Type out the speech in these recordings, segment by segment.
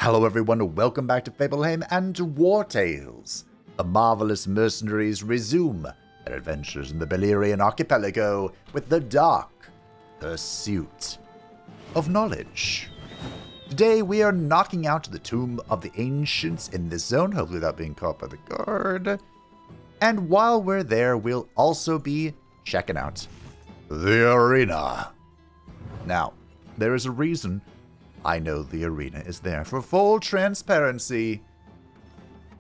Hello everyone, welcome back to Fableheim and to Wartales. The marvelous mercenaries resume their adventures in the Belerian archipelago with the dark pursuit of knowledge. Today we are knocking out the Tomb of the Ancients in this zone, hopefully without being caught by the guard. And while we're there, we'll also be checking out the arena. Now, there is a reason I know the arena is there. For full transparency,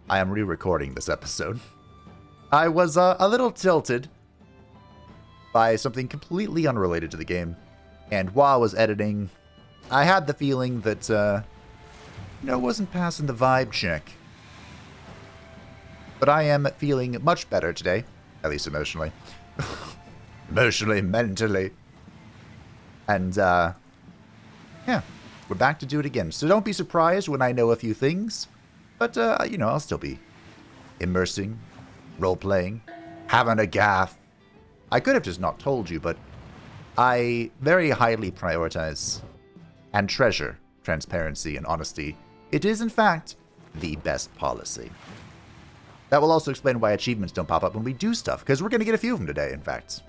I am re-recording this episode. I was a little tilted by something completely unrelated to the game. And while I was editing, I had the feeling that, wasn't passing the vibe check. But I am feeling much better today, at least emotionally. Emotionally, mentally. And, yeah. We're back to do it again. So don't be surprised when I know a few things. But, I'll still be immersing, role-playing, having a gaff. I could have just not told you, but I very highly prioritize and treasure transparency and honesty. It is, in fact, the best policy. That will also explain why achievements don't pop up when we do stuff, because we're going to get a few of them today, in fact.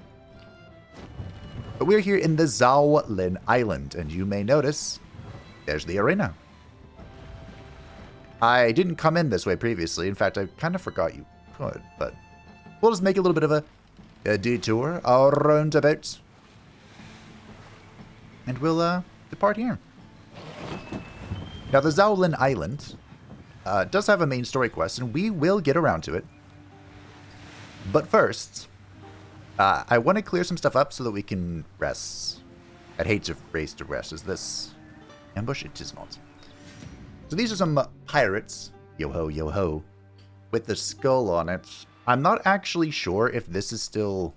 But we're here in the Zaolin Island, and you may notice there's the arena. I didn't come in this way previously. In fact, I kind of forgot you could, but we'll just make a little bit of a detour around about. And we'll depart here. Now, the Zaolin Island does have a main story quest, and we will get around to it. But first, I want to clear some stuff up so that we can rest. I'd hate to race to rest. Is this ambush? It is not. So these are some pirates. Yo-ho, yo-ho. With the skull on it. I'm not actually sure if this is still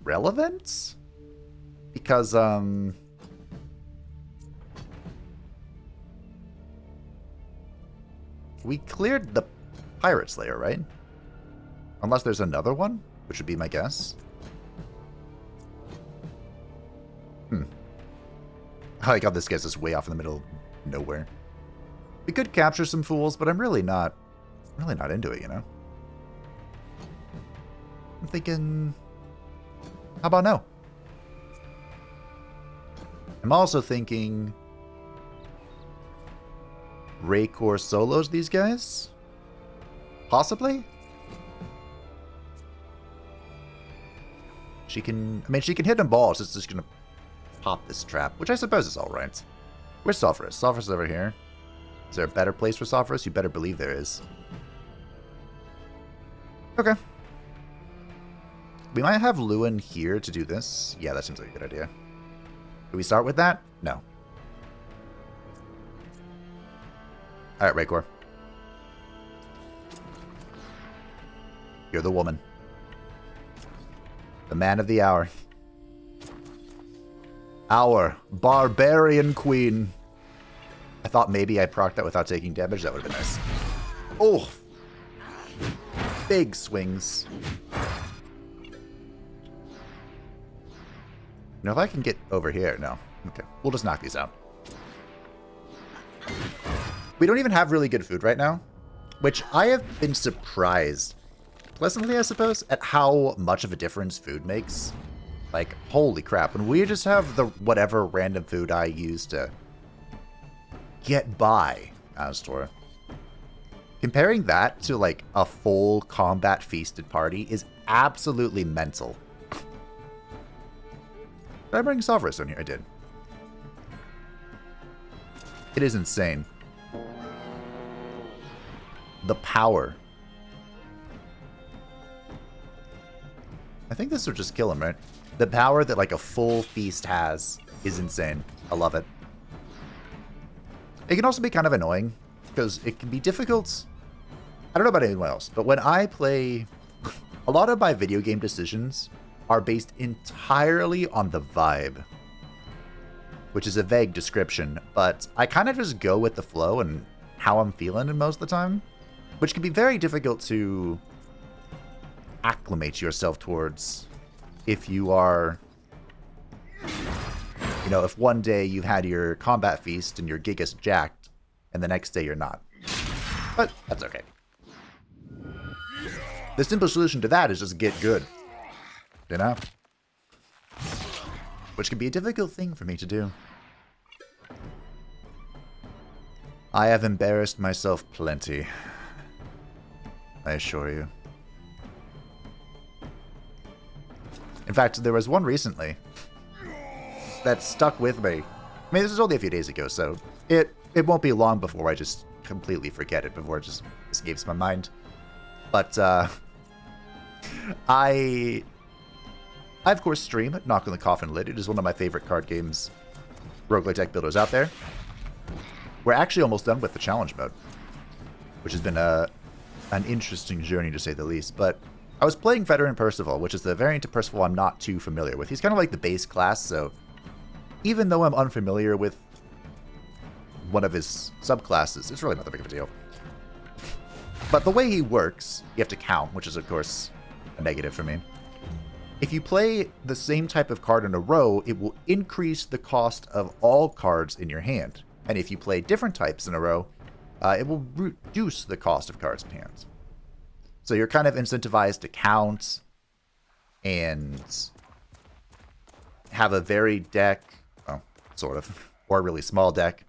relevant. Because, we cleared the pirates layer, right? Unless there's another one, which would be my guess. I like how this gets us way off in the middle of nowhere. We could capture some fools, but I'm really not into it, you know? I'm thinking, how about no? I'm also thinking Raycore solos these guys? Possibly? She can hit them balls. It's just gonna pop this trap, which I suppose is alright. Where's Sulphurus? Sulphurus is over here. Is there a better place for Sulphurus? You better believe there is. Okay. We might have Lewin here to do this. Yeah, that seems like a good idea. Do we start with that? No. Alright, Raycore. You're the woman. The man of the hour. Our barbarian queen. I thought maybe I procced that without taking damage. That would have been nice. Oh! Big swings. Now, if I can get over here. No. Okay. We'll just knock these out. We don't even have really good food right now, which I have been surprised, pleasantly I suppose, at how much of a difference food makes. Like, holy crap. When we just have the whatever random food I use to get by, Astor. Comparing that to, like, a full combat feasted party is absolutely mental. Did I bring Sulphurus in here? I did. It is insane. The power. I think this would just kill him, right? The power that, like, a full feast has is insane. I love it. It can also be kind of annoying, because it can be difficult. I don't know about anyone else, but when I play, a lot of my video game decisions are based entirely on the vibe, which is a vague description, but I kind of just go with the flow and how I'm feeling most of the time, which can be very difficult to acclimate yourself towards if you are You know, if one day you've had your combat feast and your Gigas jacked, and the next day you're not. But that's okay. The simple solution to that is just get good. You know? Which can be a difficult thing for me to do. I have embarrassed myself plenty. I assure you. In fact, there was one recently that stuck with me. I mean, this was only a few days ago, so it won't be long before I just completely forget it, before it just escapes my mind. But, I of course stream Knock on the Coffin Lid. It is one of my favorite card games, roguelike deck builders out there. We're actually almost done with the challenge mode, which has been an interesting journey to say the least. But I was playing Veteran Percival, which is the variant of Percival I'm not too familiar with. He's kind of like the base class, so even though I'm unfamiliar with one of his subclasses, it's really not that big of a deal. But the way he works, you have to count, which is, of course, a negative for me. If you play the same type of card in a row, it will increase the cost of all cards in your hand. And if you play different types in a row, it will reduce the cost of cards in hand. So you're kind of incentivized to count and have a varied deck, well, sort of, or a really small deck,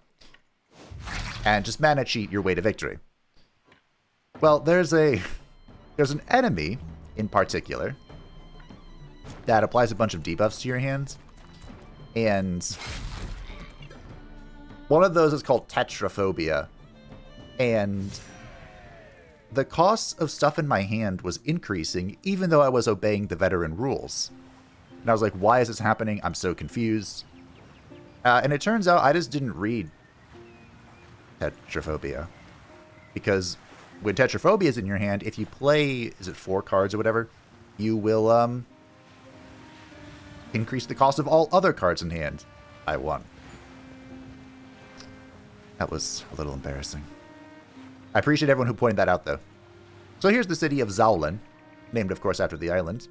and just mana cheat your way to victory. Well, there's an enemy in particular that applies a bunch of debuffs to your hands, and one of those is called Tetraphobia, and the cost of stuff in my hand was increasing even though I was obeying the veteran rules. And I was like, why is this happening? I'm so confused. And it turns out I just didn't read Tetraphobia, because when Tetraphobia is in your hand, if you play, is it 4 cards or whatever, you will increase the cost of all other cards in hand. I won. That was a little embarrassing. I appreciate everyone who pointed that out, though. So here's the city of Zaulen, named, of course, after the island.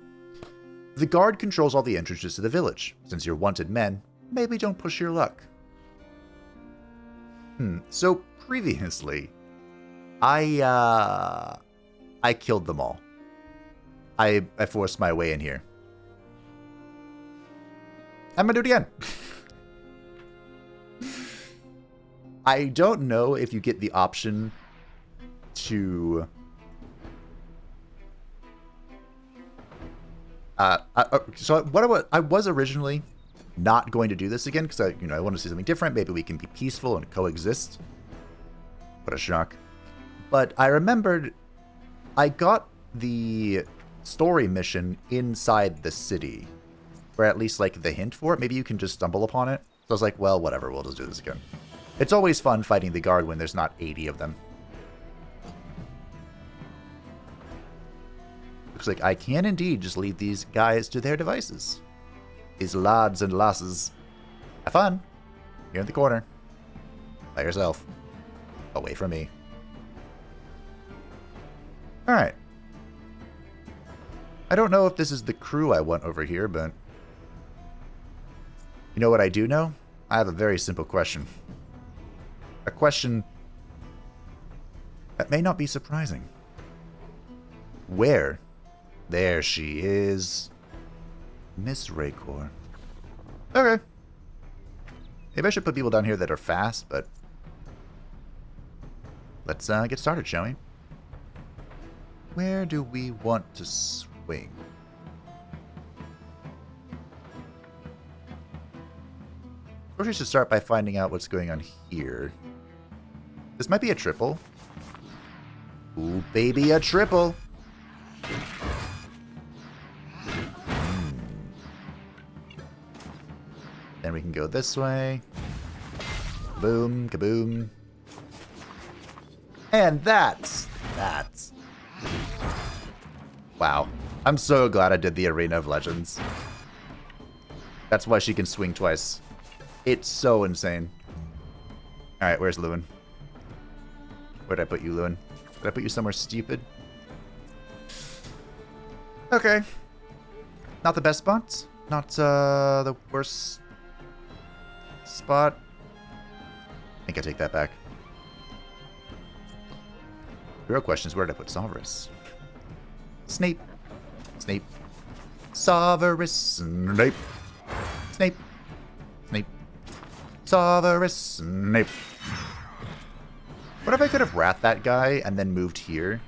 The guard controls all the entrances to the village. Since you're wanted men, maybe don't push your luck. So previously, I killed them all. I forced my way in here. I'm gonna do it again. I don't know if you get the option to so what I was originally not going to do this again because I want to see something different. Maybe we can be peaceful and coexist. What a shock. But I remembered I got the story mission inside the city, or at least like the hint for it. Maybe you can just stumble upon it. So I was like, well, whatever, we'll just do this again. It's always fun fighting the guard when there's not 80 of them. Looks like I can indeed just leave these guys to their devices. These lads and lasses. Have fun. You're in the corner. By yourself. Away from me. Alright. I don't know if this is the crew I want over here, but you know what I do know? I have a very simple question. A question that may not be surprising. Where? There she is. Miss Raycor. Okay. Maybe I should put people down here that are fast, but let's get started, shall we? Where do we want to swing? First, we should start by finding out what's going on here. This might be a triple. Ooh, baby, a triple. Then we can go this way. Boom, kaboom. And that's... Wow. I'm so glad I did the Arena of Legends. That's why she can swing twice. It's so insane. Alright, where's Lewin? Where'd I put you, Lewin? Did I put you somewhere stupid? Okay. Not the best spots. Not the worst spot. I think I take that back. The real question is, where did I put Severus? Snape. Snape. Severus. Snape. Snape. Snape. Severus. Snape. What if I could have wrathed that guy and then moved here?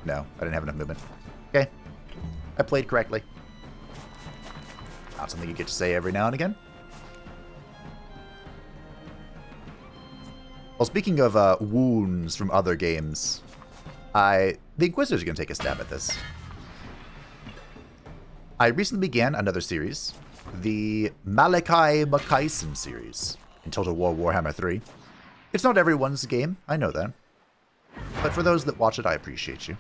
No, I didn't have enough movement. Okay. I played correctly. Not something you get to say every now and again. Well, speaking of wounds from other games, the Inquisitor's going to take a stab at this. I recently began another series, the Malachi Makaisen series, in Total War Warhammer 3. It's not everyone's game, I know that. But for those that watch it, I appreciate you.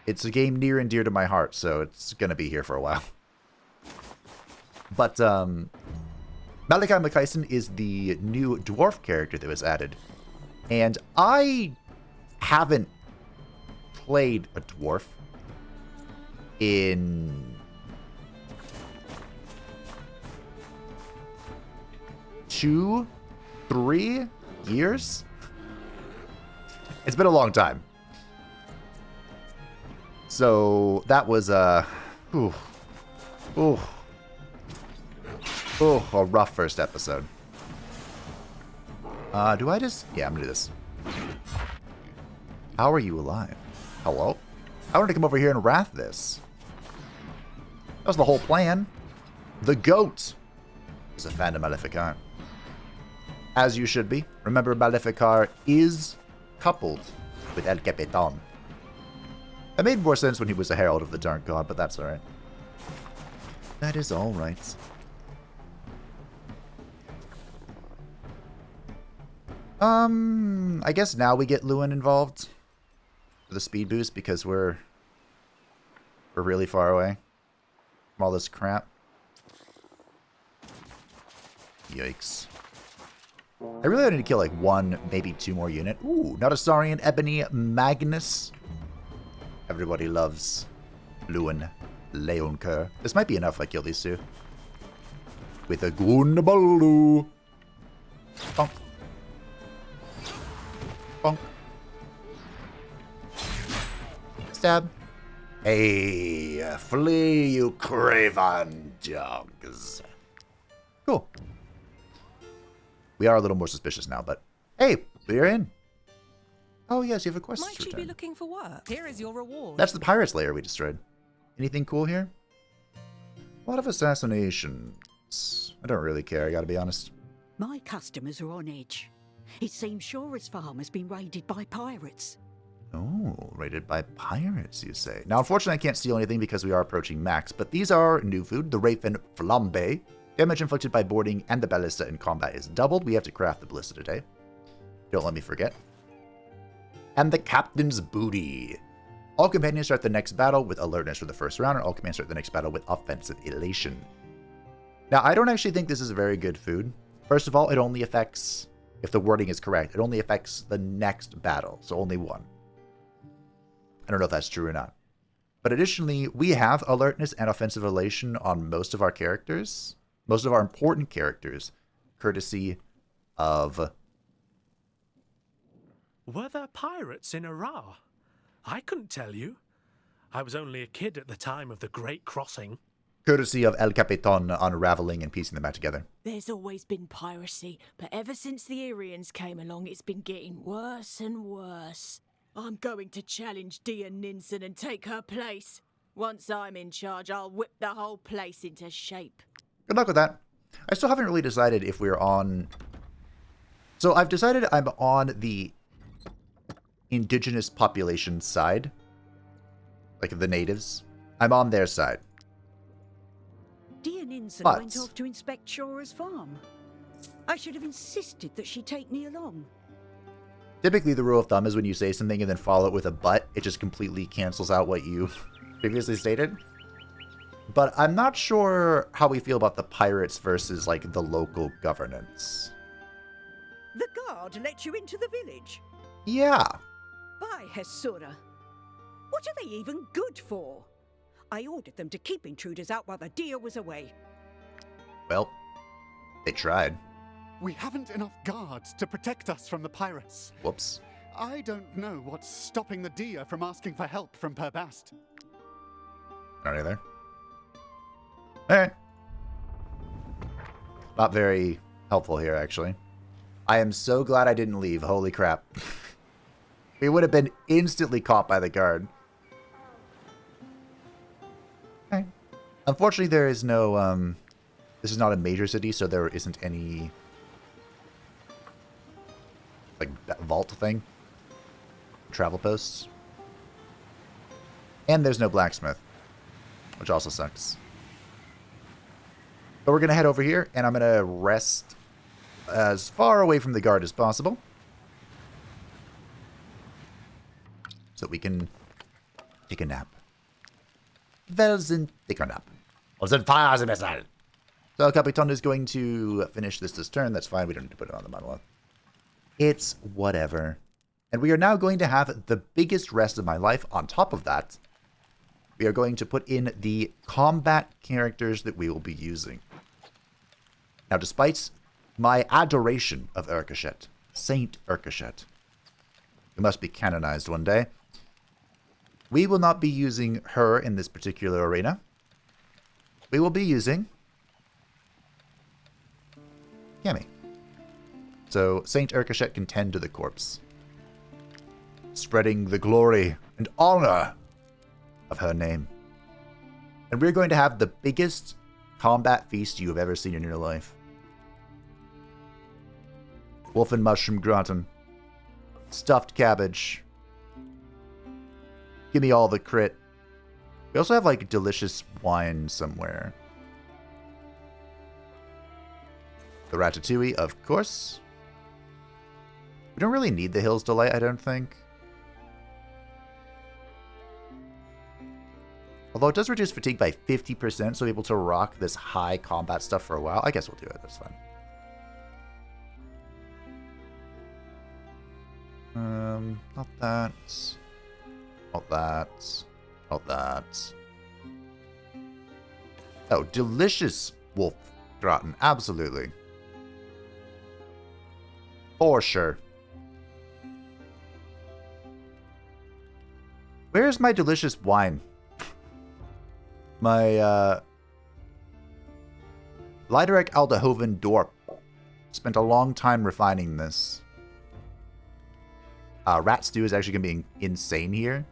It's a game near and dear to my heart, so it's going to be here for a while. But, Malachi Makaisen is the new dwarf character that was added. And I haven't played a dwarf in 2-3 years. It's been a long time. So that was a rough first episode. Do I just... Yeah, I'm gonna do this. How are you alive? Hello? I wanted to come over here and wrath this. That was the whole plan. The goat is a fan of Maleficar. As you should be. Remember, Maleficar is coupled with El Capitan. That made more sense when he was a herald of the Dark God, but that's alright. That is alright. I guess now we get Lewin involved for the speed boost because we're really far away from all this crap. Yikes. I really need to kill like 1, maybe 2 more unit. Ooh, not a Saurian Ebony Magnus. Everybody loves Lewin Leonker. This might be enough if I kill these 2. With a Gunnabaloo. Bonk. Bonk. Stab. Hey, flee, you craven dogs. Cool. We are a little more suspicious now, but hey, we're in. Oh yes, you have a quest to return. Might you be looking for work? Here is your reward. That's the pirate's lair we destroyed. Anything cool here? A lot of assassinations. I don't really care, I gotta be honest. My customers are on edge. It seems Shora's farm has been raided by pirates. Oh, raided by pirates, you say. Now, unfortunately, I can't steal anything because we are approaching max, but these are new food. The Raven Flambe. Damage inflicted by boarding and the ballista in combat is doubled. We have to craft the ballista today. Don't let me forget. And the Captain's Booty. All companions start the next battle with alertness for the first round, and all companions start the next battle with offensive elation. Now, I don't actually think this is a very good food. First of all, it only affects, if the wording is correct, it only affects the next battle, so only 1. I don't know if that's true or not. But additionally, we have alertness and offensive elation on most of our characters. Most of our important characters, courtesy of... Were there pirates in Ara? I couldn't tell you. I was only a kid at the time of the Great Crossing. Courtesy of El Capitan unraveling and piecing them back together. There's always been piracy, but ever since the Arians came along, it's been getting worse and worse. I'm going to challenge Dia Ninsen and take her place. Once I'm in charge, I'll whip the whole place into shape. Good luck with that. I still haven't really decided if we're on... So I've decided I'm on the indigenous population side. Like the natives. I'm on their side. Dia Ninsen But... went off to inspect Shora's farm. I should have insisted that she take me along. Typically the rule of thumb is when you say something and then follow it with a but, it just completely cancels out what you previously stated. But I'm not sure how we feel about the pirates versus, like, the local governance. The guard let you into the village? Yeah. By Hesura. What are they even good for? I ordered them to keep intruders out while the deer was away. Well, They tried. We haven't enough guards to protect us from the pirates. Whoops. I don't know what's stopping the Dia from asking for help from Perbast. Not either. Alright. Not very helpful here, actually. I am so glad I didn't leave. Holy crap. We would have been instantly caught by the guard. Okay. Unfortunately, there is no, this is not a major city, so there isn't any, like, vault thing. Travel posts. And there's no blacksmith, which also sucks. But we're going to head over here, and I'm going to rest as far away from the guard as possible. So that we can take a nap. Welsen, take a nap. So El Capitan is going to finish this turn. That's fine. We don't need to put it on the monolith. It's whatever. And we are now going to have the biggest rest of my life. On top of that, we are going to put in the combat characters that we will be using. Now, despite my adoration of Urkashet, Saint Urkashet, who must be canonized one day, we will not be using her in this particular arena. We will be using Yami. So Saint Urkashet can tend to the corpse, spreading the glory and honor of her name. And we're going to have the biggest combat feast you have ever seen in your life. Wolf and mushroom gratin. Stuffed cabbage. Give me all the crit. We also have, like, delicious wine somewhere. The ratatouille, of course. We don't really need the Hill's Delight, I don't think. Although it does reduce fatigue by 50%, so we're able to rock this high combat stuff for a while. I guess we'll do it. That's fine. Not that. Not that. Not that. Oh, delicious wolf gratin. Absolutely. For sure. Where's my delicious wine? My, Liderek Aldehoven Dorp. Spent a long time refining this. Rat Stew is actually going to be insane here.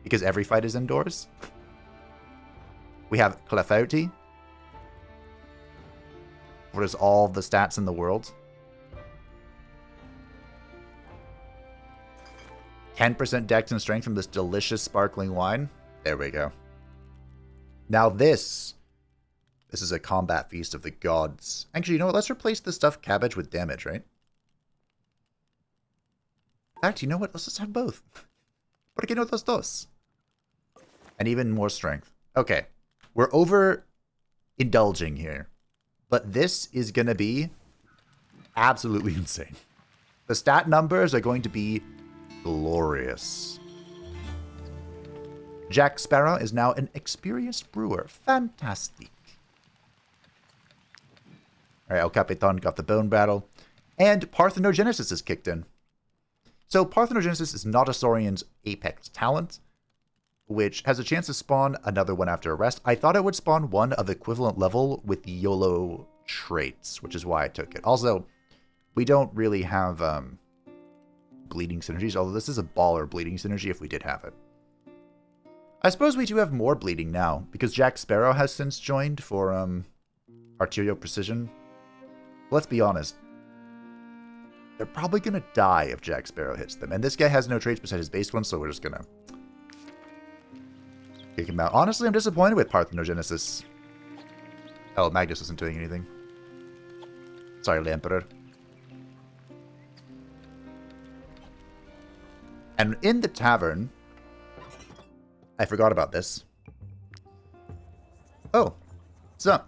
Because every fight is indoors. We have Clefauti. What is all the stats in the world? 10% dex and strength from this delicious sparkling wine. There we go. Now this is a combat feast of the gods. Actually, you know what? Let's replace the stuffed cabbage with damage, right? In fact, you know what? Let's just have both. ¿Por qué no los dos? And even more strength. Okay. We're over indulging here. But this is going to be absolutely insane. The stat numbers are going to be glorious. Jack Sparrow is now an experienced brewer. Fantastic. Alright, El Capitan got the bone battle. And Parthenogenesis is kicked in. So Parthenogenesis is not a Saurian's apex talent, which has a chance to spawn another one after a rest. I thought it would spawn one of equivalent level with YOLO traits, which is why I took it. Also, we don't really have bleeding synergies, although this is a baller bleeding synergy if we did have it. I suppose we do have more bleeding now, because Jack Sparrow has since joined for arterial precision. Let's be honest. They're probably going to die if Jack Sparrow hits them. And this guy has no traits besides his base one, so we're just going to kick him out. Honestly, I'm disappointed with Parthenogenesis. Oh, Magnus isn't doing anything. Sorry, Lampeter. And in the tavern, I forgot about this. Oh, so.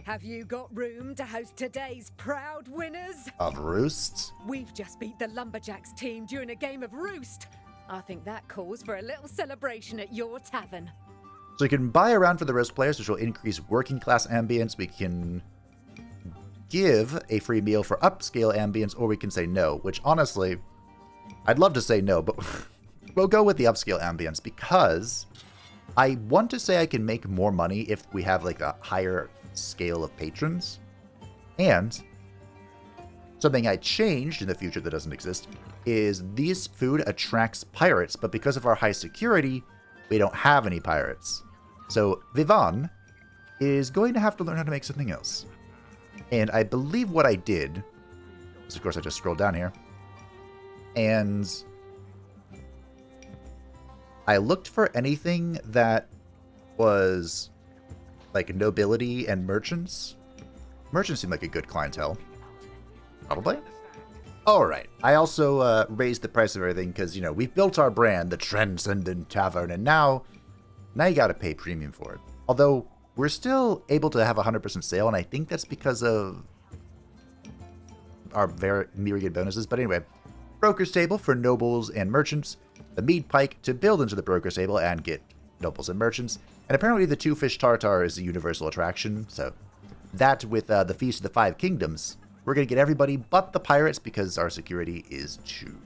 Have you got room to host today's proud winners? Of Roost? We've just beat the Lumberjacks team during a game of Roost. I think that calls for a little celebration at your tavern. So you can buy around for the rest players, which will increase working class ambience. We can give a free meal for upscale ambience, or we can say no, which honestly, I'd love to say no, but we'll go with the upscale ambience because I want to say I can make more money if we have like a higher scale of patrons. And something I changed in the future that doesn't exist is this food attracts pirates, but because of our high security, we don't have any pirates. So Vivan is going to have to learn how to make something else. And I believe what I did is, of course, I just scrolled down here, and I looked for anything that was like nobility and merchants. Merchants seem like a good clientele. Probably. Alright. I also raised the price of everything because, you know, we've built our brand, the Transcendent Tavern, and now you gotta pay premium for it. Although, we're still able to have 100% sale, and I think that's because of our very myriad bonuses. But anyway, Broker's Table for nobles and merchants, the Mead Pike to build into the Broker's Table and get nobles and merchants, and apparently the Two Fish Tartar is a universal attraction, so that with the Feast of the Five Kingdoms, we're going to get everybody but the pirates because our security is too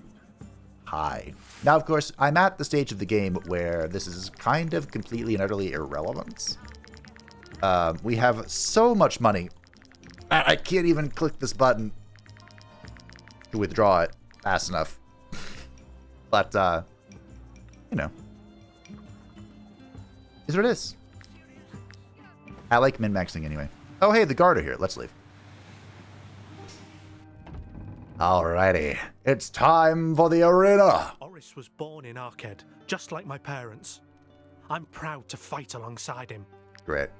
high. Now, of course, I'm at the stage of the game where this is kind of completely and utterly irrelevant. We have so much money, I can't even click this button to withdraw it fast enough. But, you know, is what it is. I like min-maxing anyway. Oh, hey, the guard are here. Let's leave. Alrighty. It's time for the arena. Oris was born in Arked, just like my parents. I'm proud to fight alongside him. Great.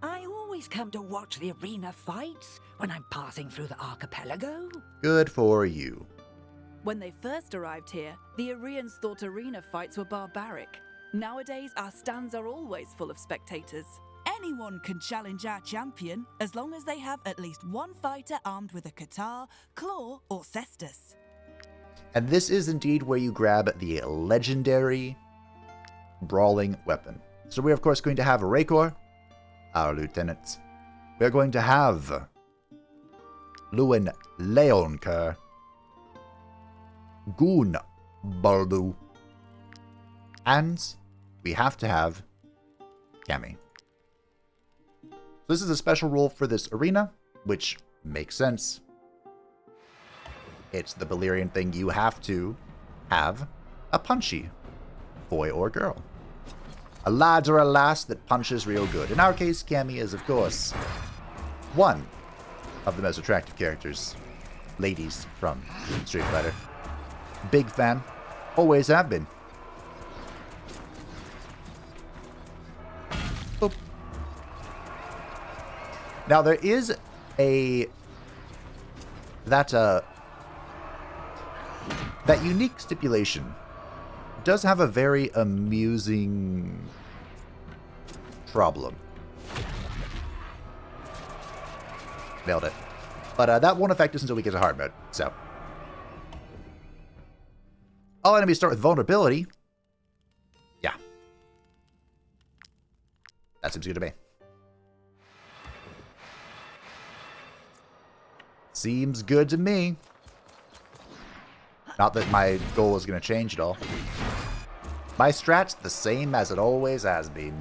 I always come to watch the arena fights when I'm passing through the archipelago. Good for you. When they first arrived here, the Arians thought arena fights were barbaric. Nowadays, our stands are always full of spectators. Anyone can challenge our champion, as long as they have at least one fighter armed with a Katar, Claw, or Cestus. And this is indeed where you grab the legendary brawling weapon. So we're, of course, going to have Rakor, our lieutenant. We're going to have Lewin Leonker, Goon Baldu, and we have to have Cammy. This is a special rule for this arena, which makes sense. It's the Valyrian thing. You have to have a punchy boy or girl. A lad or a lass that punches real good. In our case, Cammy is, of course, one of the most attractive characters. Ladies from Street Fighter. Big fan. Always have been. Boop. Now, there is that unique stipulation does have a very amusing problem. Nailed it. But that won't affect us until we get to hard mode, so. All enemies start with vulnerability. Yeah. That seems good to me. Seems good to me. Not that my goal is going to change at all. My strat's the same as it always has been.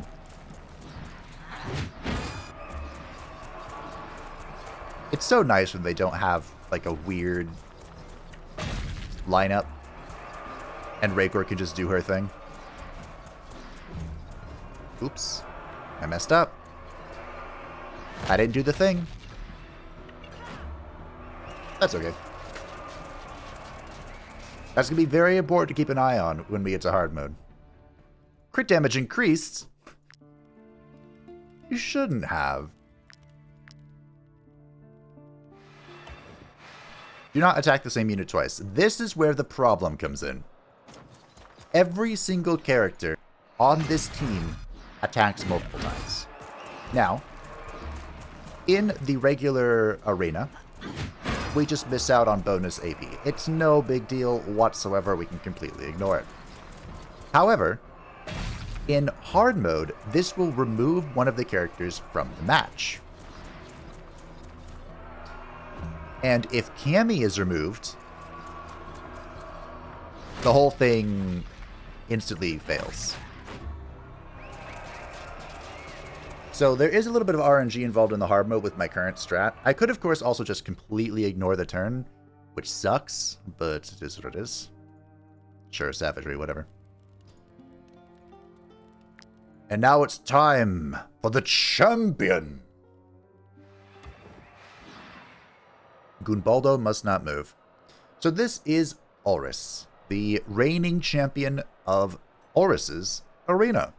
It's so nice when they don't have, like, a weird lineup. And Rakor can just do her thing. Oops. I messed up. I didn't do the thing. That's okay. That's going to be very important to keep an eye on when we get to hard mode. Crit damage increased. You shouldn't have. Do not attack the same unit twice. This is where the problem comes in. Every single character on this team attacks multiple times. Now, in the regular arena, we just miss out on bonus AP. It's no big deal whatsoever. We can completely ignore it. However, In hard mode, this will remove one of the characters from the match. And if Cammy is removed, the whole thing instantly fails. So there is a little bit of RNG involved in the hard mode with my current strat. I could, of course, also just completely ignore the turn, which sucks, but it is what it is. Sure, savagery, whatever. And now it's time for the champion. Gunbaldo must not move. So this is Oris, the reigning champion of Oris's arena.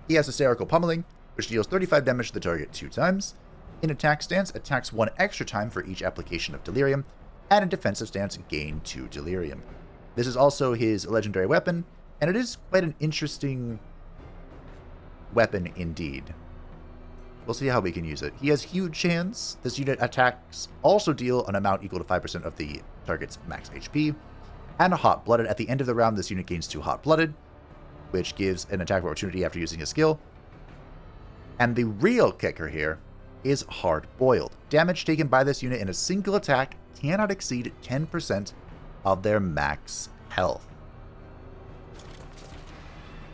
He has Hysterical Pummeling, which deals 35 damage to the target 2 times. In attack stance, attacks 1 extra time for each application of Delirium, and in defensive stance, gain 2 Delirium. This is also his legendary weapon, and it is quite an interesting weapon indeed. We'll see how we can use it. He has huge hands. This unit attacks also deal an amount equal to 5% of the target's max HP. And Hot-Blooded. At the end of the round, this unit gains 2 Hot-Blooded, which gives an attack opportunity after using a skill. And the real kicker here is Hard-Boiled. Damage taken by this unit in a single attack cannot exceed 10% of their max health,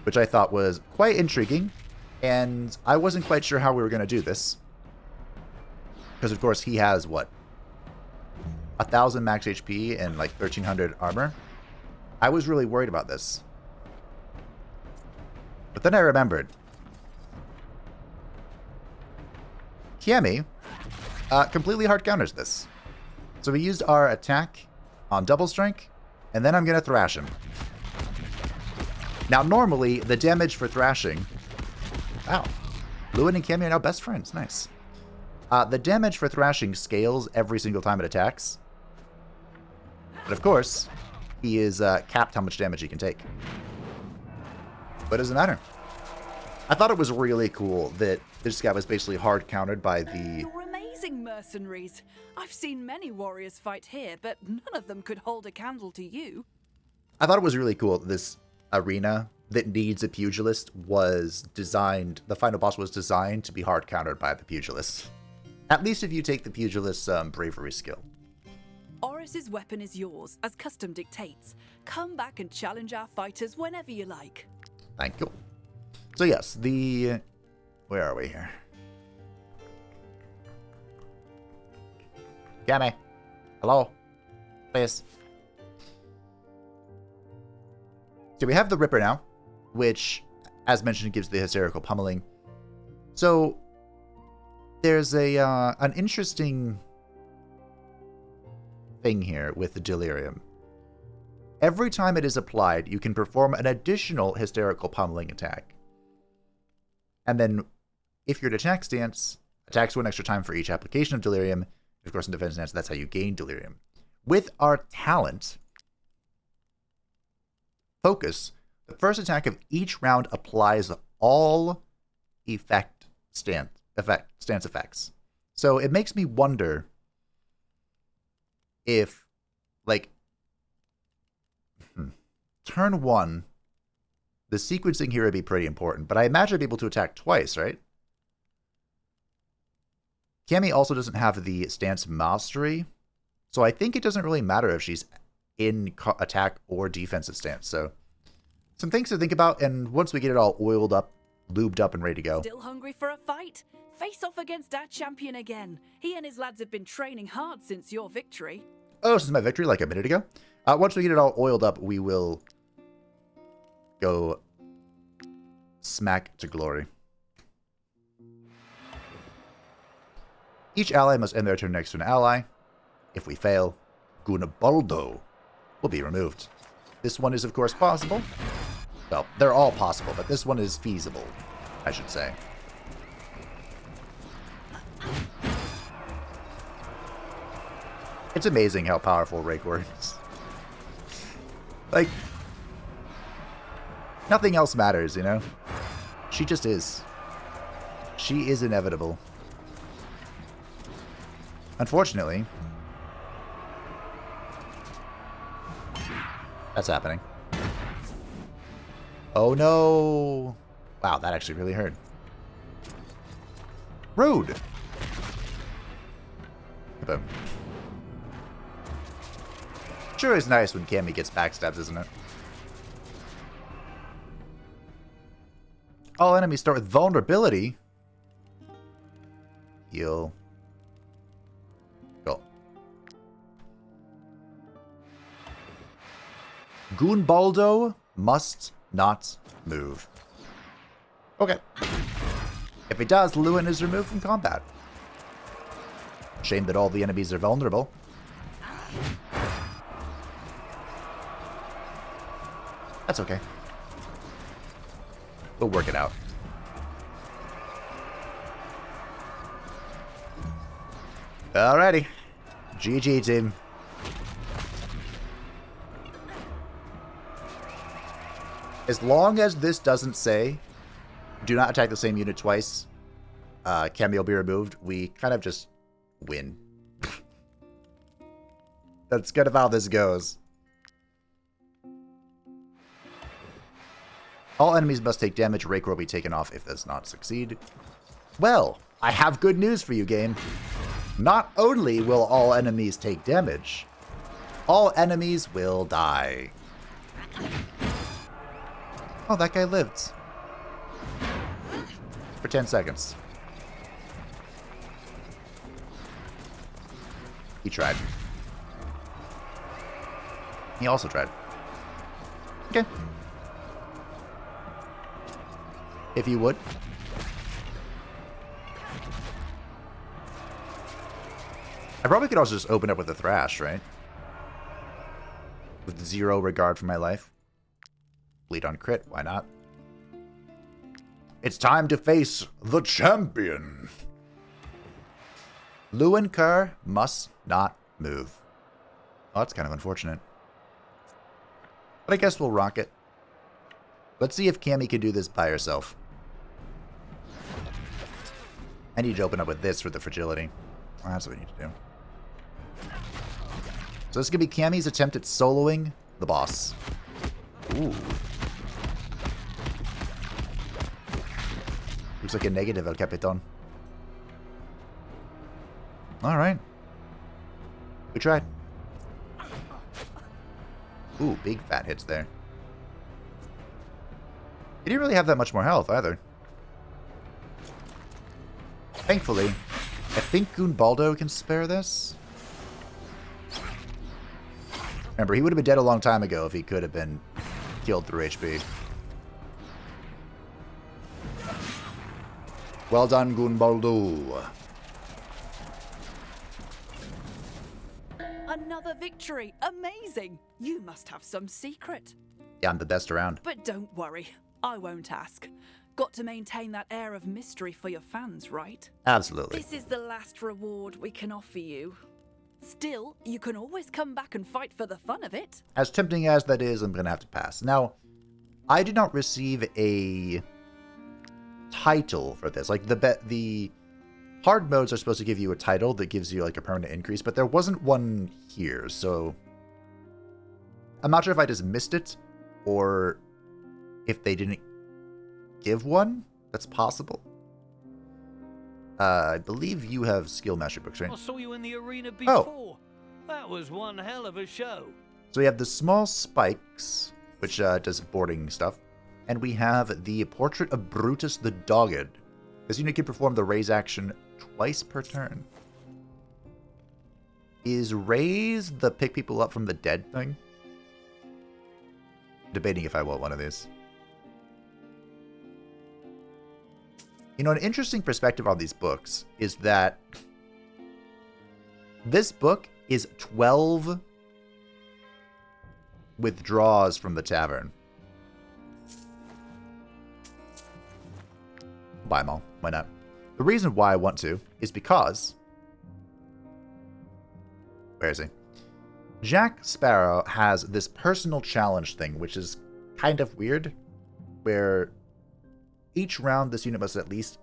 which I thought was quite intriguing, and I wasn't quite sure how we were going to do this, because of course he has, what, 1,000 max HP and like 1,300 armor. I was really worried about this, but then I remembered Cammy completely hard counters this. So we used our attack on double strength, and then I'm going to thrash him. Now, normally, the damage for thrashing... Wow. Lewin and Cammy are now best friends. Nice. The damage for thrashing scales every single time it attacks. But of course, he is capped how much damage he can take. But it doesn't matter. I thought it was really cool that this guy was basically hard countered by the... You're amazing, mercenaries. I've seen many warriors fight here, but none of them could hold a candle to you. I thought it was really cool that this arena that needs a pugilist was designed, the final boss was designed to be hard countered by the pugilist. At least if you take the pugilist's bravery skill. Oris's weapon is yours, as custom dictates. Come back and challenge our fighters whenever you like. Thank you. So yes, the... Where are we here? Cammy. Hello. Please. So we have the Ripper now, which, as mentioned, gives the Hysterical Pummeling. So there's a an interesting thing here with the Delirium. Every time it is applied, you can perform an additional Hysterical Pummeling attack. And then, if you're in attack stance, attacks 1 extra time for each application of Delirium. Of course, in defense stance, that's how you gain Delirium. With our talent, Focus, the first attack of each round applies all stance effects. So it makes me wonder if, like, turn 1, the sequencing here would be pretty important, but I imagine I'd be able to attack twice, right? Cammy also doesn't have the stance mastery, so I think it doesn't really matter if she's in attack or defensive stance. So some things to think about, and once we get it all oiled up, lubed up, and ready to go. Still hungry for a fight? Face off against our champion again. He and his lads have been training hard since your victory. Oh, since my victory like a minute ago? Once we get it all oiled up, we will go smack to glory. Each ally must end their turn next to an ally. If we fail, Gunabaldo will be removed. This one is, of course, possible. Well, they're all possible, but this one is feasible, I should say. It's amazing how powerful Rake works. Like, nothing else matters, you know? She just is. She is inevitable. Unfortunately, that's happening. Oh no! Wow, that actually really hurt. Rude! Kaboom. Sure is nice when Cammy gets backstabs, isn't it? All enemies start with vulnerability. Heal. Go. Goonbaldo must not move. Okay. If he does, Lewin is removed from combat. Shame that all the enemies are vulnerable. That's okay. We'll work it out. Alrighty. GG, team. As long as this doesn't say, do not attack the same unit twice, Cammy will be removed, we kind of just win. That's kind of how this goes. All enemies must take damage. Raker will be taken off if does not succeed. Well, I have good news for you, game. Not only will all enemies take damage, all enemies will die. Oh, that guy lived. For 10 seconds. He tried. He also tried. Okay. If you would. I probably could also just open up with a Thrash, right? With zero regard for my life. Bleed on crit, why not? It's time to face the champion. Lewin Kerr must not move. Oh, that's kind of unfortunate. But I guess we'll rock it. Let's see if Cammy can do this by herself. I need to open up with this for the fragility. Well, that's what we need to do. So this is going to be Cammy's attempt at soloing the boss. Ooh. Looks like a negative, El Capitan. Alright. We tried. Ooh, big fat hits there. He didn't really have that much more health either. Thankfully, I think Goonbaldo can spare this. Remember, he would have been dead a long time ago if he could have been killed through HP. Well done, Goonbaldo. Another victory! Amazing! You must have some secret. Yeah, I'm the best around. But don't worry, I won't ask. Got to maintain that air of mystery for your fans, right? Absolutely. This is the last reward we can offer you. Still, you can always come back and fight for the fun of it. As tempting as that is, I'm going to have to pass. Now, I did not receive a title for this. Like, the hard modes are supposed to give you a title that gives you, like, a permanent increase, but there wasn't one here, so I'm not sure if I just missed it, or if they didn't give one. That's possible. I believe you have skill master books, right? I saw you in the arena before. Oh. That was one hell of a show. So we have the small spikes, which does boarding stuff. And we have the Portrait of Brutus the Dogged. This unit can perform the raise action twice per turn. Is raise the pick people up from the dead thing? Debating if I want one of these. You know, an interesting perspective on these books is that this book is 12 withdraws from the tavern. Buy them all. Why not? The reason why I want to is because... Where is he? Jack Sparrow has this personal challenge thing, which is kind of weird, where each round this unit must at least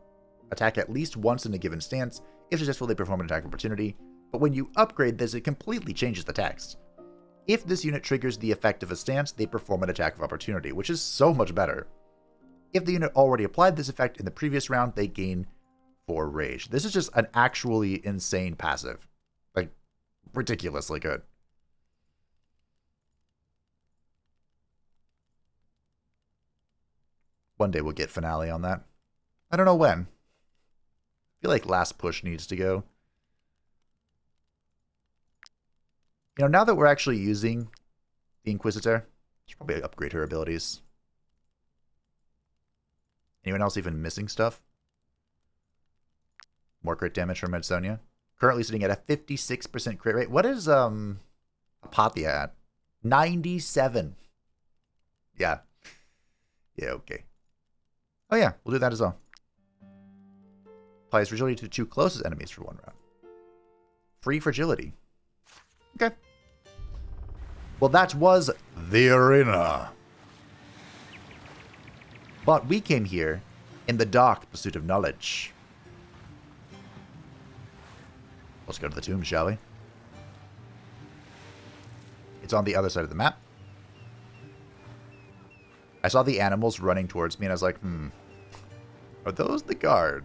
attack at least once in a given stance. If successful, they perform an attack of opportunity. But when you upgrade this, it completely changes the text. If this unit triggers the effect of a stance, they perform an attack of opportunity, which is so much better. If the unit already applied this effect in the previous round, they gain 4 rage. This is just an actually insane passive. Like, ridiculously good. One day we'll get finale on that. I don't know when. I feel like last push needs to go. You know, now that we're actually using the Inquisitor, should probably upgrade her abilities. Anyone else even missing stuff? More crit damage from Medsonia. Currently sitting at a 56% crit rate. What is Apathia at? 97. Yeah. Yeah, okay. Oh yeah, we'll do that as well. Applies fragility to the 2 closest enemies for 1 round. Free fragility. Okay. Well, that was the arena. But we came here in the dark pursuit of knowledge. Let's go to the tomb, shall we? It's on the other side of the map. I saw the animals running towards me and I was like, are those the guard?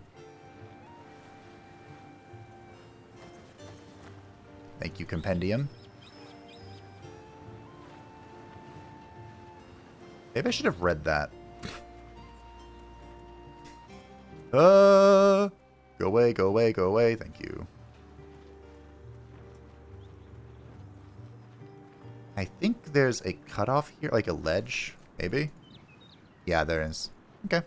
Thank you, Compendium. Maybe I should have read that. Go away, go away, go away. Thank you. I think there's a cutoff here, like a ledge, maybe? Yeah, there is. Okay.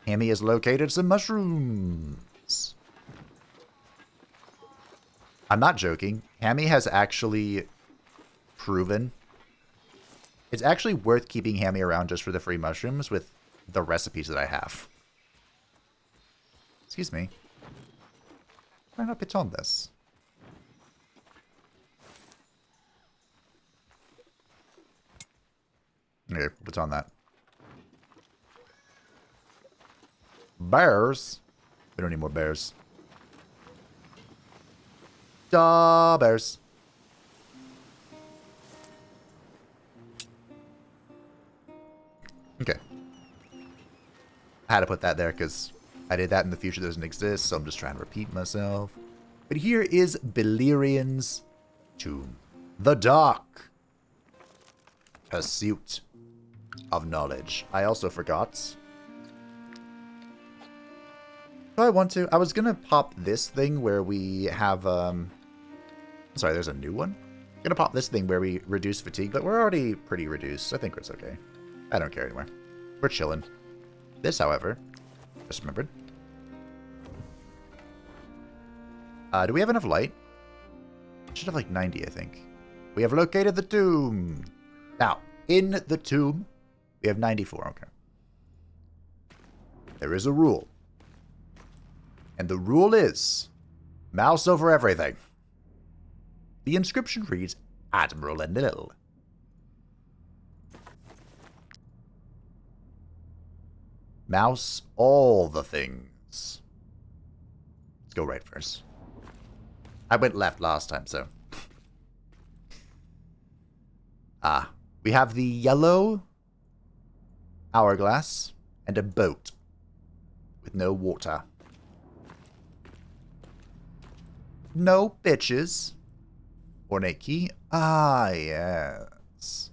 Hammy has located some mushrooms. I'm not joking. Hammy has actually proven it's actually worth keeping Hammy around just for the free mushrooms with the recipes that I have. Excuse me. Why not put on this? Okay, what's on that? Bears? We don't need more bears. Da bears. Okay. I had to put that there because I did that in the future that doesn't exist, so I'm just trying to repeat myself. But here is Beleriand's tomb. The Dark Pursuit of Knowledge. I also forgot. Do I want to? I was going to pop this thing where we have... Sorry, there's a new one? I'm going to pop this thing where we reduce fatigue, but we're already pretty reduced. I think it's okay. I don't care anymore. We're chilling. This, however, just remembered. Do we have enough light? Should have like 90, I think. We have located the tomb. Now, in the tomb, we have 94. Okay. There is a rule. And the rule is mouse over everything. The inscription reads Admiral Enlil. Mouse all the things. Let's go right first. I went left last time, so. We have the yellow hourglass and a boat with no water. No bitches. Ornate key. Ah, yes.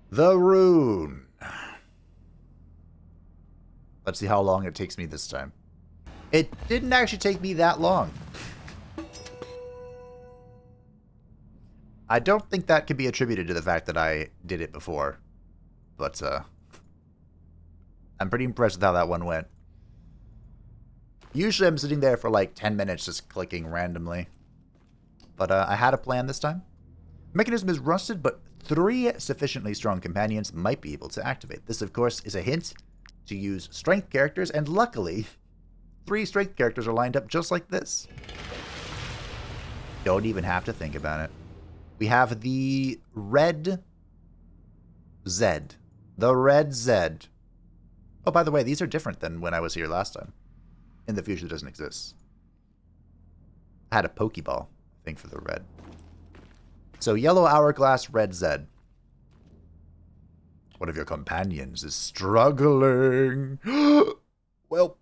The rune. Let's see how long it takes me this time. It didn't actually take me that long. I don't think that can be attributed to the fact that I did it before. But, I'm pretty impressed with how that one went. Usually I'm sitting there for like 10 minutes just clicking randomly. But, I had a plan this time. Mechanism is rusted, but 3 sufficiently strong companions might be able to activate. This, of course, is a hint to use strength characters, and luckily, 3 strength characters are lined up just like this. Don't even have to think about it. We have the red Z. The red Z. Oh, by the way, these are different than when I was here last time. In the future, it doesn't exist. I had a Pokeball, I Thing for the red. So yellow hourglass, red Zed. One of your companions is struggling. Well,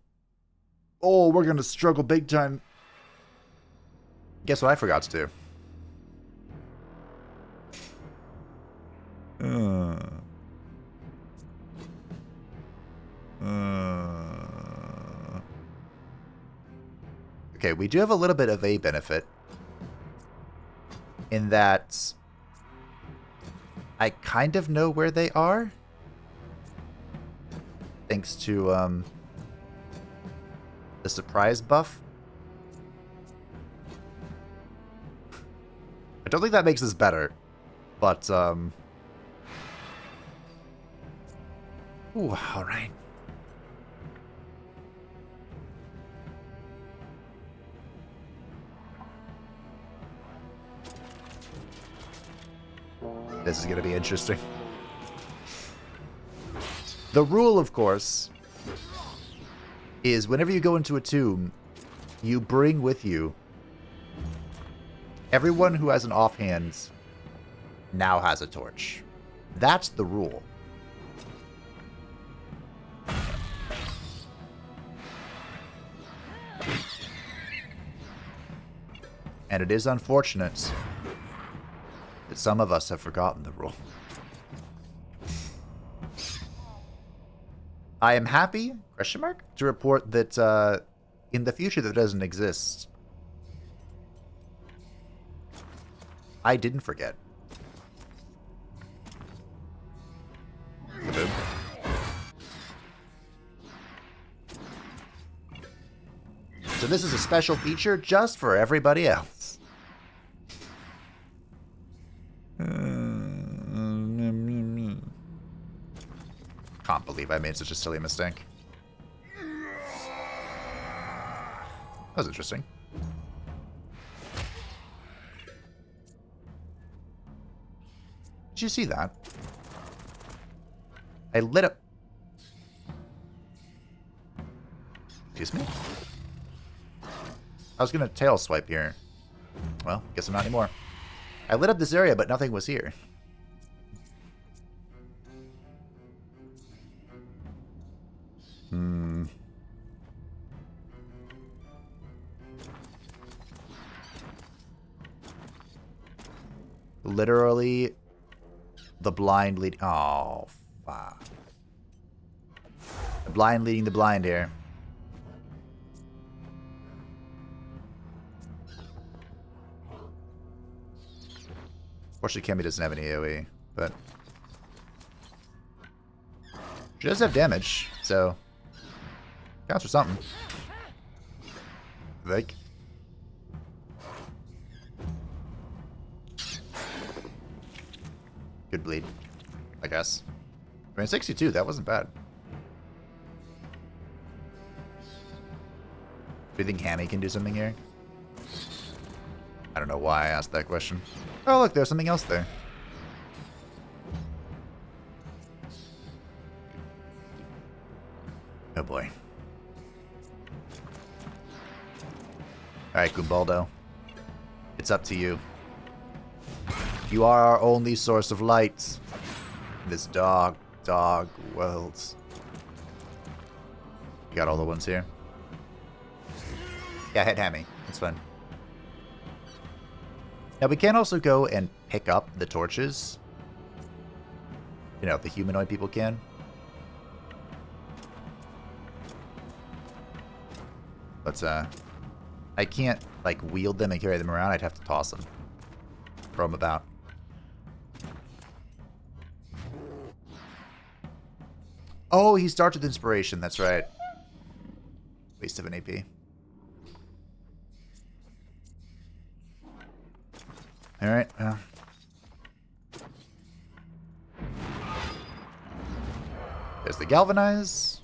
oh, we're gonna struggle big time. Guess what I forgot to do? Okay, we do have a little bit of a benefit in that I kind of know where they are, thanks to the surprise buff. I don't think that makes this better, but ooh, all right. This is going to be interesting. The rule, of course, is whenever you go into a tomb, you bring with you everyone who has an offhand now has a torch. That's the rule. And it is unfortunate that some of us have forgotten the rule. I am happy, question mark, to report that in the future that doesn't exist, I didn't forget. Boom. So this is a special feature just for everybody else. Can't believe I made such a silly mistake. That was interesting. Did you see that? I lit up... Excuse me? I was gonna tail swipe here. Well, guess I'm not anymore. I lit up this area, but nothing was here. Literally, the blind lead... Oh, fuck. The blind leading the blind here. Fortunately, Cammy doesn't have any AoE, but... She does have damage, so... Counts for something. Like... Good bleed, I guess. I mean, 62, that wasn't bad. Do you think Hammy can do something here? I don't know why I asked that question. Oh, look, there's something else there. Oh boy. Alright, Gumbaldo. It's up to you. You are our only source of light in this dark, dark world. You got all the ones here? Yeah, hit Hammy. It's fine. Now, we can also go and pick up the torches. You know, the humanoid people can. But, I can't, like, wield them and carry them around. I'd have to toss them. Throw them about. Oh, he starts with inspiration. That's right. Waste of an AP. Alright, there's the galvanize.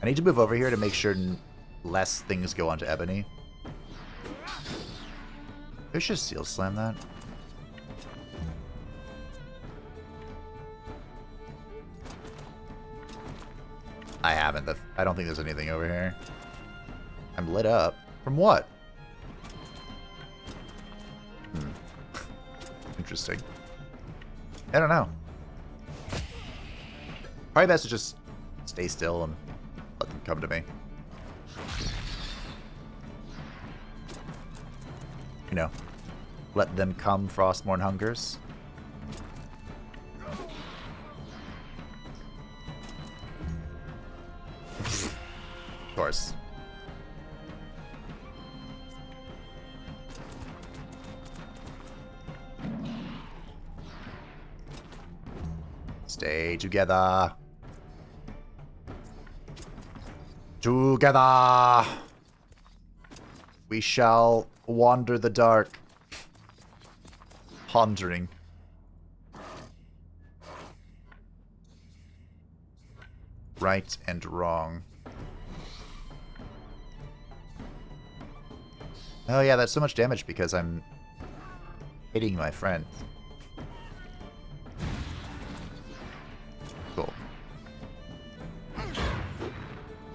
I need to move over here to make sure less things go onto ebony. I should seal slam that. I haven't. I don't think there's anything over here. I'm lit up. From what? interesting. I don't know. Probably best to just stay still and let them come to me. You know, let them come, Frostmourne Hungers. Of course. Stay together. Together. We shall wander the dark. Pondering. Right and wrong. Oh yeah, that's so much damage because I'm hitting my friend. Cool.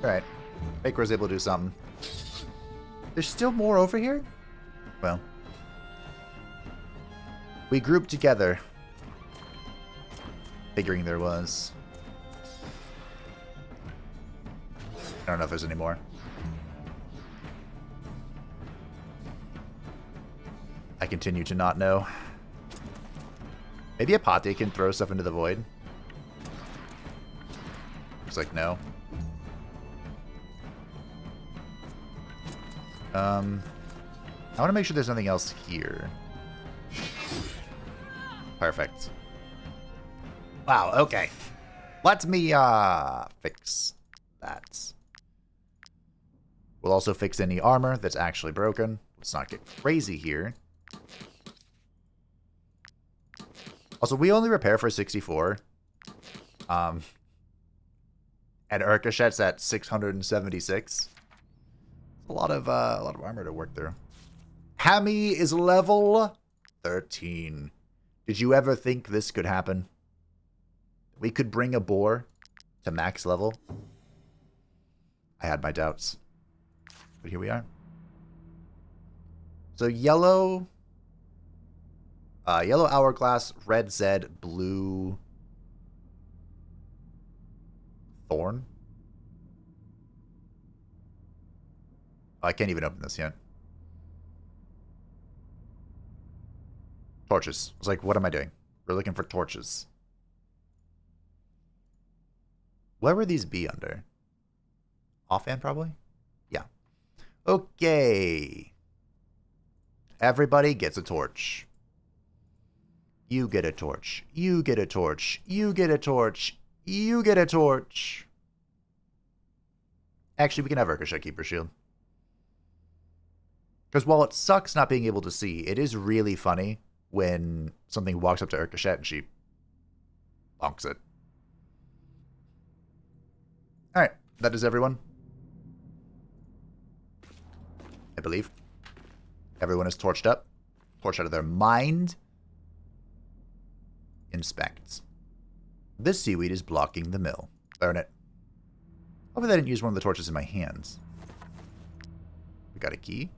Alright. Baker was able to do something. There's still more over here? Well. We grouped together. Figuring there was. I don't know if there's any more. I continue to not know. Maybe a Pate can throw stuff into the void. Looks like no. I want to make sure there's nothing else here. Perfect. Wow, okay. Let me fix that. We'll also fix any armor that's actually broken. Let's not get crazy here. Also, we only repair for 64. And Urkashet's at 676. A lot of armor to work through. Hammy is level 13. Did you ever think this could happen? We could bring a boar to max level? I had my doubts. But here we are. So yellow... yellow hourglass, red Zed, blue... Thorn? I can't even open this yet. Torches. I was like, what am I doing? We're looking for torches. Where would these be under? Offhand, probably? Yeah. Okay. Everybody gets a torch. You get a torch. You get a torch. You get a torch. You get a torch. Actually, we can have Ricochet Keeper Shield. Because while it sucks not being able to see, it is really funny when something walks up to Ricochet and she bonks it. Alright, that is everyone. I believe. Everyone is torched up. Torched out of their mind. Inspect. This seaweed is blocking the mill. Darn it. Hopefully I didn't use one of the torches in my hands. We got a key.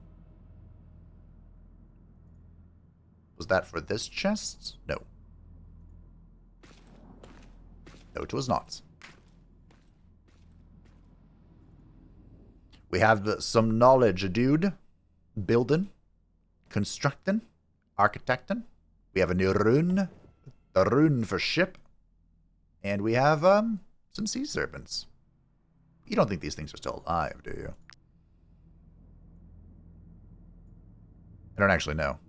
Was that for this chest? No. No, it was not. We have some knowledge, dude. Building. Constructing. Architecting. We have a new rune. A rune for ship. And we have, some sea serpents. You don't think these things are still alive, do you? I don't actually know.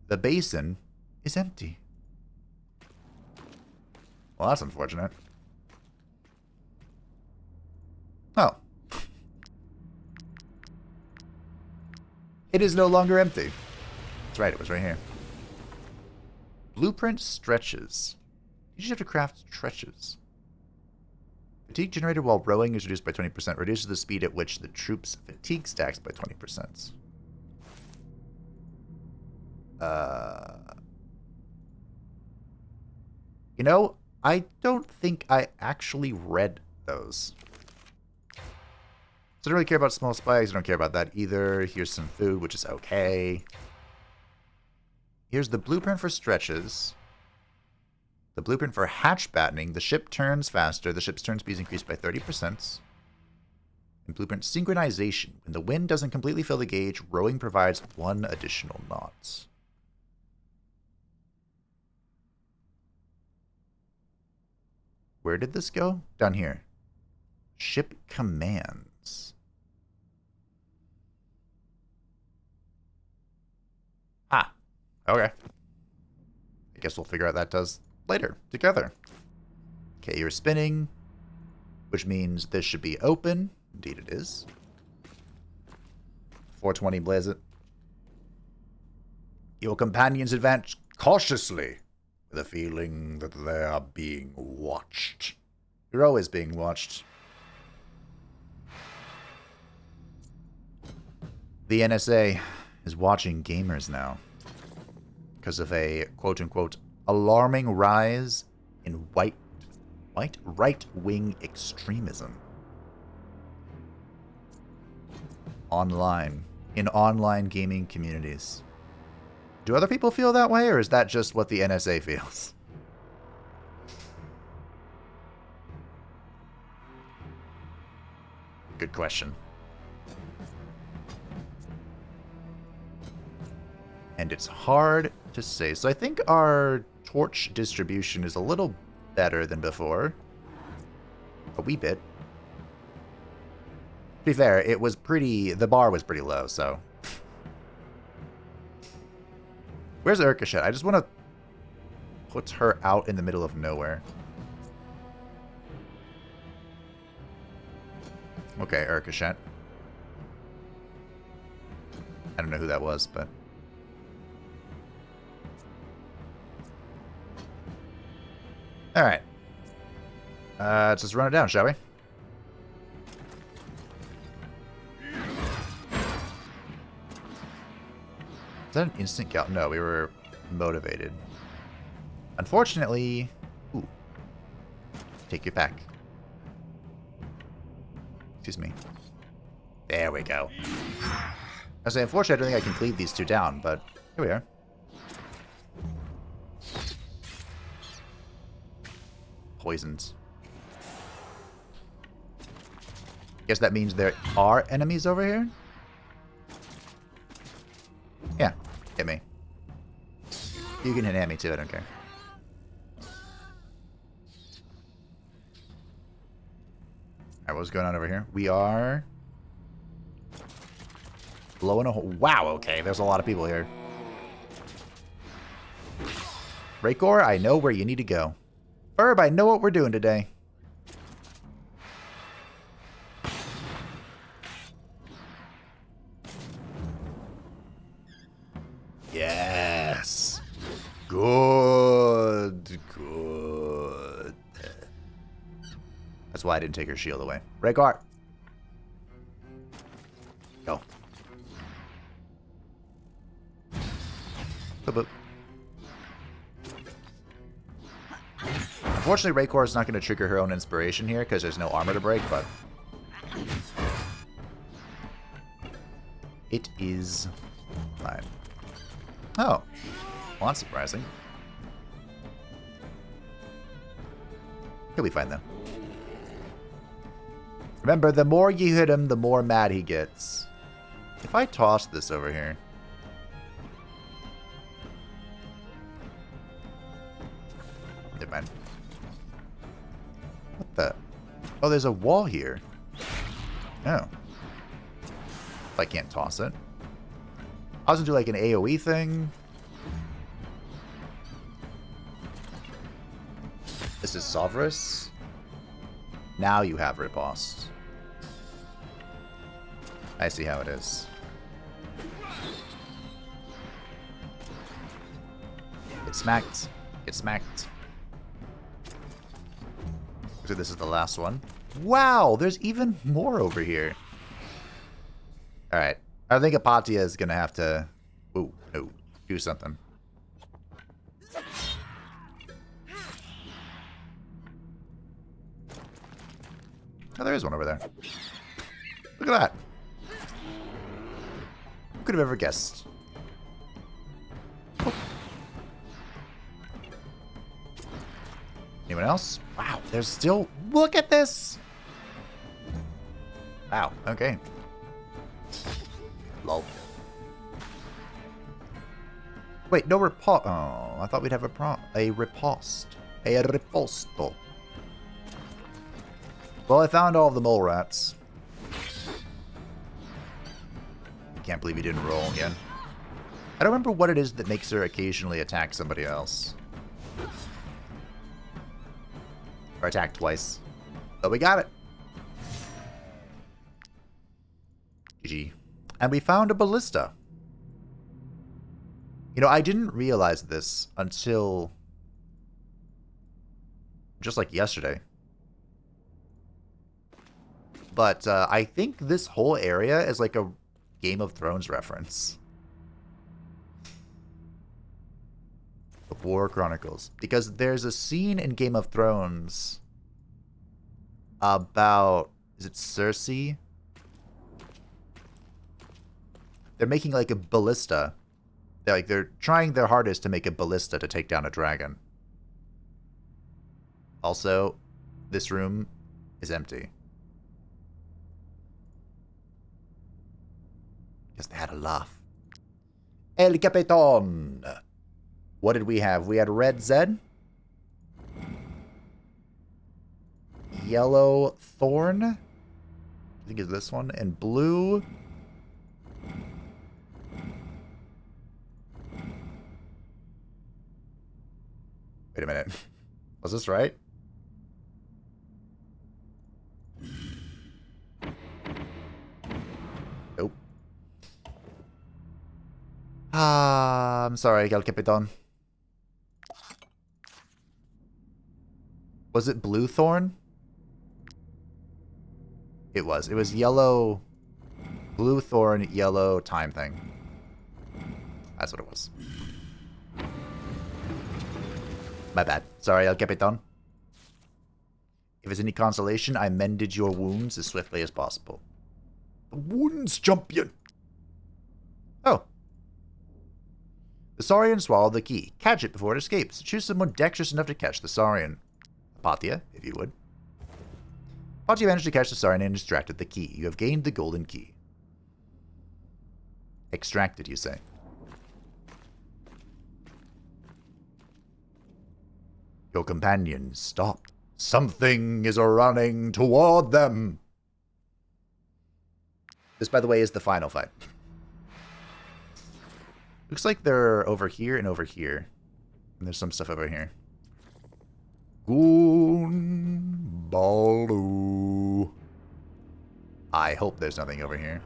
The basin is empty. Well, that's unfortunate. Oh. It is no longer empty. That's right, it was right here. Blueprint stretches. You just have to craft stretches. Fatigue generated while rowing is reduced by 20%. Reduces the speed at which the troops' fatigue stacks by 20%. You know, I don't think I actually read those. So I don't really care about small spikes. I don't care about that either. Here's some food, which is okay. Here's the blueprint for stretches. The blueprint for hatch battening. The ship turns faster. The ship's turn speed is increased by 30%. And blueprint synchronization. When the wind doesn't completely fill the gauge, rowing provides 1 additional knot. Where did this go? Down here. Ship commands. Ah. Okay. I guess we'll figure out that does later together. Okay, you're spinning, which means this should be open. Indeed it is. 420 blaze it. Your companions advance cautiously with a feeling that they are being watched. You're always being watched. The NSA is watching gamers now because of a quote-unquote alarming rise in right-wing extremism. Online. In online gaming communities. Do other people feel that way, or is that just what the NSA feels? Good question. And it's hard to say. So I think our torch distribution is a little better than before. A wee bit. To be fair, it was pretty... The bar was pretty low, so... Where's Urkashet? I just want to put her out in the middle of nowhere. Okay, Urkashet. I don't know who that was, but... Alright. Let's just run it down, shall we? Is that an instant kill? No, we were motivated. Unfortunately... Ooh. Take your pack. Excuse me. There we go. I say, unfortunately, I don't think I can cleave these two down, but here we are. Poisons. Guess that means there are enemies over here? Yeah, hit me. You can hit me too, I don't care. Alright, what's going on over here? We are... blowing a hole. Wow, okay, there's a lot of people here. Rakor, I know where you need to go. Herb, I know what we're doing today. Yes. Good. Good. That's why I didn't take her shield away. Rakor. Go. Boop, boop. Unfortunately, Rakor is not going to trigger her own inspiration here because there's no armor to break, but... it is fine. Oh. Well, that's surprising. He'll be fine, though. Remember, the more you hit him, the more mad he gets. If I toss this over here... never mind. What the? Oh, there's a wall here. Oh. I can't toss it. I was gonna do like an AoE thing. This is Sovereign. Now you have riposte. I see how it is. Get smacked. Get smacked. So this is the last one. Wow, there's even more over here. Alright. I think Apatia is going to have to... ooh, no. Do something. Oh, there is one over there. Look at that. Who could have ever guessed? Oh. Anyone else? Wow, there's still... Look at this! Wow, okay. Lol. Wait, no riposte. Oh, I thought we'd have a riposte. A riposto. Well, I found all of the mole rats. Can't believe he didn't roll again. I don't remember what it is that makes her occasionally attack somebody else. Or attack twice. But we got it. GG. And we found a ballista. You know, I didn't realize this until just like yesterday. But I think this whole area is like a Game of Thrones reference. The War Chronicles. Because there's a scene in Game of Thrones about... Is it Cersei? They're making like a ballista. They're trying their hardest to make a ballista to take down a dragon. Also, this room is empty. Guess they had a laugh. El Capitan! What did we have? We had red Zed. Yellow Thorn. I think it's this one. And blue... Wait a minute. Was this right? Nope. I'm sorry, El Capitan. Was it blue thorn? It was. It was yellow... Blue thorn, yellow time thing. That's what it was. My bad. Sorry, El Capitan. If it's any consolation, I mended your wounds as swiftly as possible. The wounds champion! Oh. The Saurian swallowed the key. Catch it before it escapes. Choose someone dexterous enough to catch the Saurian. Apatia, if you would. Apatia managed to catch the Saurian and extracted the key. You have gained the golden key. Extracted, you say? Your companions stopped. Something is running toward them. This, by the way, is the final fight. Looks like they're over here and over here. And there's some stuff over here. Goon Balu. I hope there's nothing over here.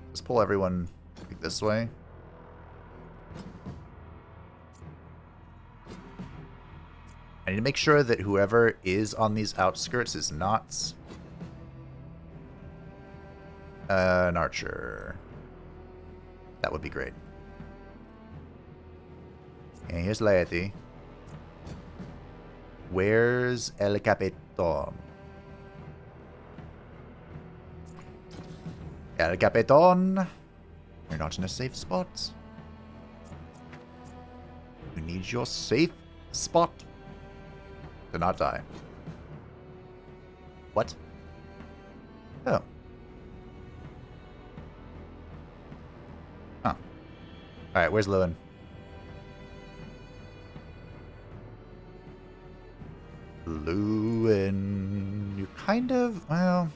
Let's pull everyone like this way. I need to make sure that whoever is on these outskirts is not an archer. That would be great. And here's Laety. Where's El Capitan? El Capitan! You're not in a safe spot. You need your safe spot to not die. What? Oh. Huh. Alright, where's Lewin? Lewin... You kind of... Well...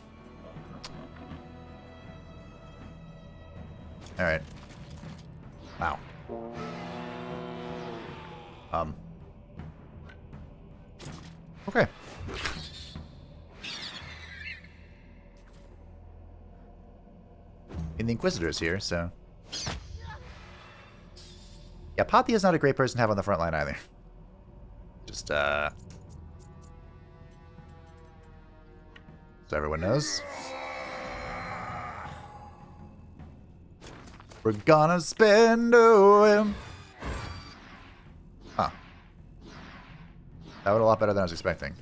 Alright. Wow. Okay. And the Inquisitor's here, so... Yeah, Pathia's not a great person to have on the front line either. Just, so everyone knows. We're gonna spend him. Huh. That went a lot better than I was expecting.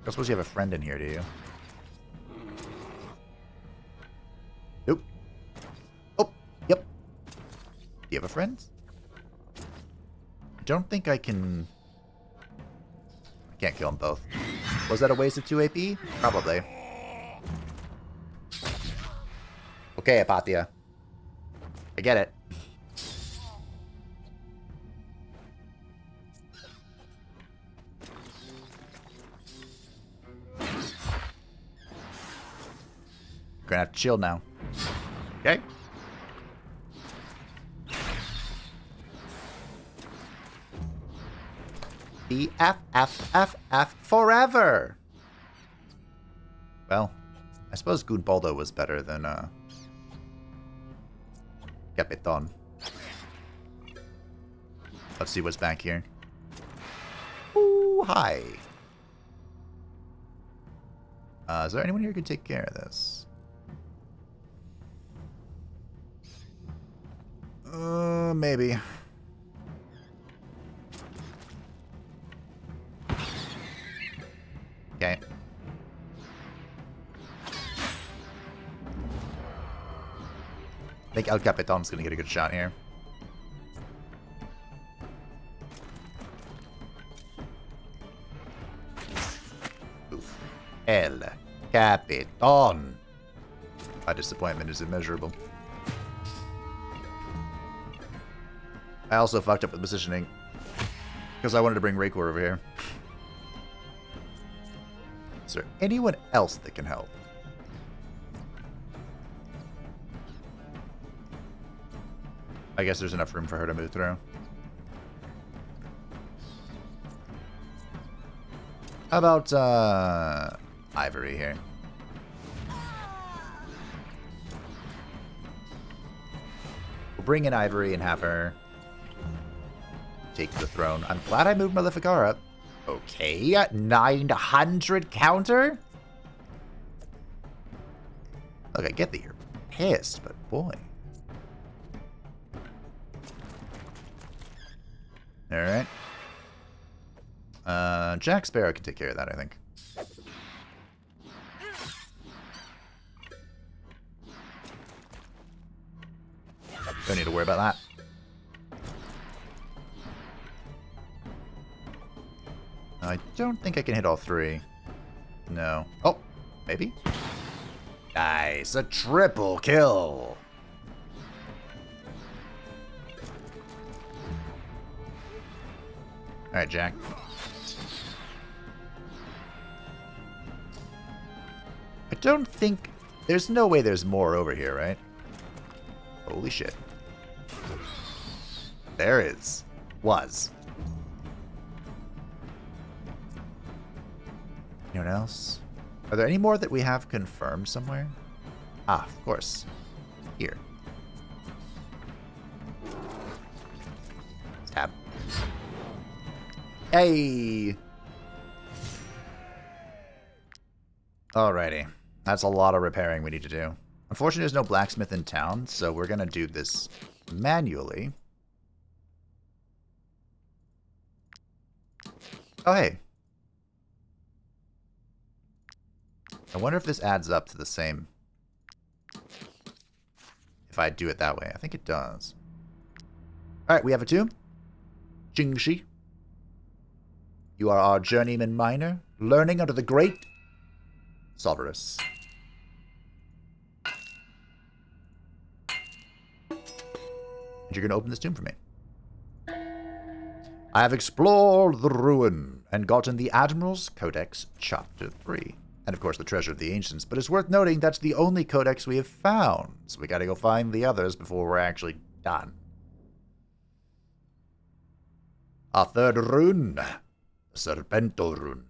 I suppose you have a friend in here, do you? you have a friend? I don't think I can... I can't kill them both. Was that a waste of 2 AP? Probably. Okay, Apathia. I get it. Gonna have to chill now. Okay. F forever. Well, I suppose Gunbaldo was better than Capitan. Let's see what's back here. Ooh, hi. Is there anyone here who can take care of this? Maybe. Okay. I think El Capitan's gonna get a good shot here. Oof. El Capitan. My disappointment is immeasurable. I also fucked up with positioning because I wanted to bring Raycor over here. Is there anyone else that can help? I guess there's enough room for her to move through. How about Ivory here? We'll bring in Ivory and have her take the throne. I'm glad I moved Maleficar up. Okay, 900 counter? Look, I get that you're pissed, but boy. Alright. Jack Sparrow can take care of that, I think. Don't need to worry about that. I don't think I can hit all 3. No. Oh, maybe? Nice, a triple kill. Alright, Jack. I don't think... There's no way there's more over here, right? Holy shit. There is. Was. Anyone else? Are there any more that we have confirmed somewhere? Ah, of course. Here. Tab. Hey! Alrighty. That's a lot of repairing we need to do. Unfortunately, there's no blacksmith in town, so we're gonna do this manually. Oh, hey. I wonder if this adds up to the same... If I do it that way. I think it does. Alright, we have a tomb. Jingshi. You are our journeyman miner, learning under the great Solverus. And you're going to open this tomb for me. I have explored the ruin and gotten the Admiral's Codex Chapter 3. And of course the Treasure of the Ancients, but it's worth noting that's the only codex we have found. So we gotta go find the others before we're actually done. Our third rune. Serpento rune.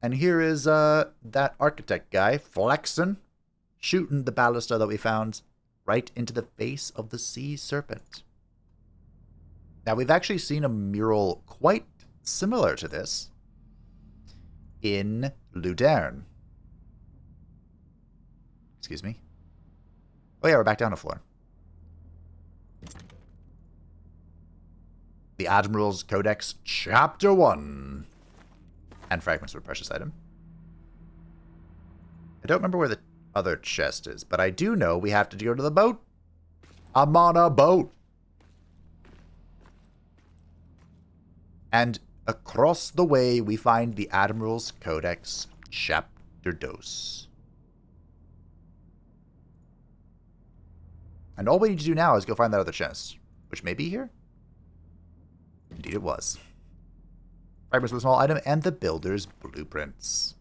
And here is that architect guy, flexing, shooting the ballista that we found right into the face of the sea serpent. Now we've actually seen a mural quite similar to this in Ludern. Excuse me. Oh yeah, we're back down the floor. The Admiral's Codex, Chapter 1. And fragments of a precious item. I don't remember where the other chest is, but I do know we have to go to the boat. I'm on a boat. And across the way, we find the Admiral's Codex, Chapter Dos. And all we need to do now is go find that other chest, which may be here. Indeed it was. Fragments of a small item and the builder's blueprints.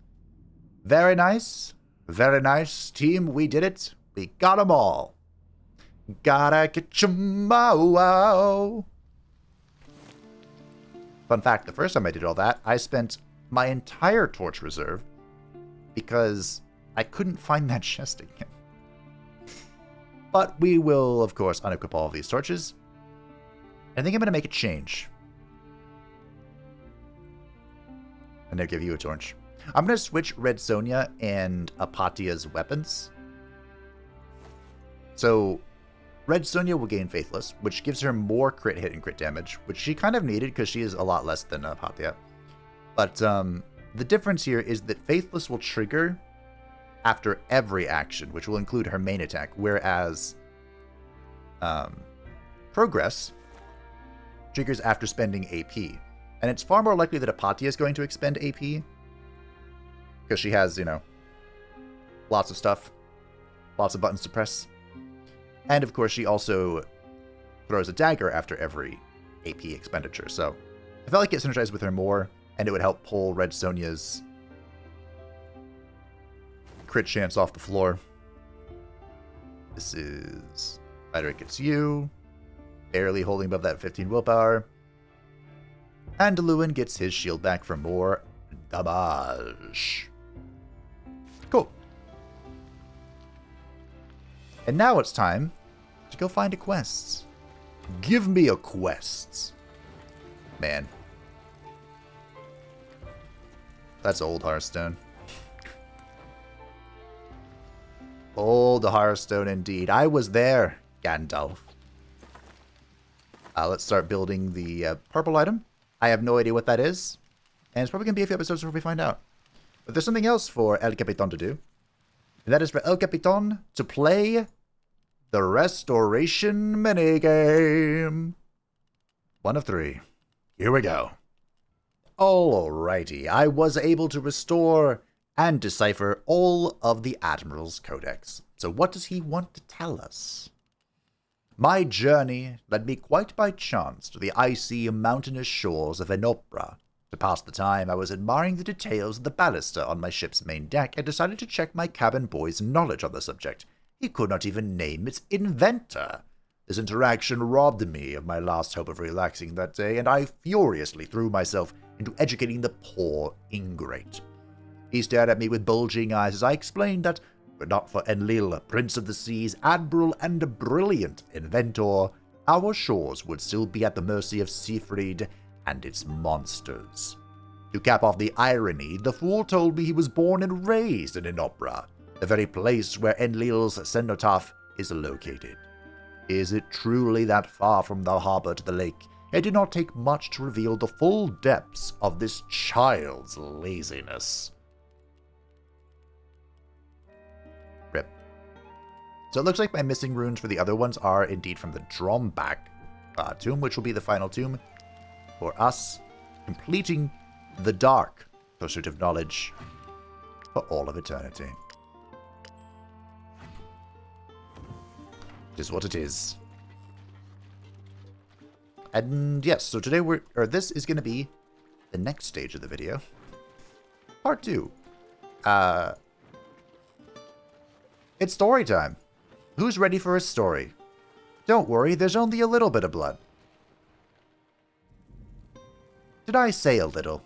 Very nice. Very nice. Team, we did it. We got them all. Gotta get your wow. Fun fact, the first time I did all that, I spent my entire torch reserve because I couldn't find that chest again. But we will, of course, unequip all of these torches. I think I'm going to make a change. And I'll give you a torch. I'm going to switch Red Sonja and Apatia's weapons. So, Red Sonja will gain Faithless, which gives her more crit hit and crit damage, which she kind of needed because she is a lot less than Apatia. But the difference here is that Faithless will trigger after every action, which will include her main attack, whereas Progress triggers after spending AP. And it's far more likely that Apatia is going to expend AP, because she has, you know, lots of stuff, lots of buttons to press. And of course, she also throws a dagger after every AP expenditure. So I felt like it synergized with her more, and it would help pull Red Sonja's crit chance off the floor. This is Frederick, it's you. Barely holding above that 15 willpower. And Lewin gets his shield back for more damage. Cool. And now it's time to go find a quest. Give me a quest. Man. That's old Hearthstone. Old Hearthstone indeed. I was there, Gandalf. Let's start building the purple item. I have no idea what that is. And it's probably going to be a few episodes before we find out. But there's something else for El Capitan to do. And that is for El Capitan to play the Restoration minigame. 1 of 3. Here we go. Alrighty, I was able to restore and decipher all of the Admiral's Codex. So what does he want to tell us? My journey led me quite by chance to the icy, mountainous shores of Enopra. To pass the time, I was admiring the details of the baluster on my ship's main deck and decided to check my cabin boy's knowledge on the subject. He could not even name its inventor. This interaction robbed me of my last hope of relaxing that day, and I furiously threw myself into educating the poor ingrate. He stared at me with bulging eyes as I explained that, were not for Enlil, Prince of the Seas, Admiral, and a brilliant inventor, our shores would still be at the mercy of Siegfried and its monsters. To cap off the irony, the fool told me he was born and raised in Enopra, the very place where Enlil's cenotaph is located. Is it truly that far from the harbor to the lake? It did not take much to reveal the full depths of this child's laziness. Rip. So it looks like my missing runes for the other ones are indeed from the Drombach tomb, which will be the final tomb for us, completing the Dark Pursuit of Knowledge for all of eternity. It is what it is. And yes, so today this is going to be the next stage of the video. Part 2. It's story time. Who's ready for a story? Don't worry, there's only a little bit of blood. Did I say a little?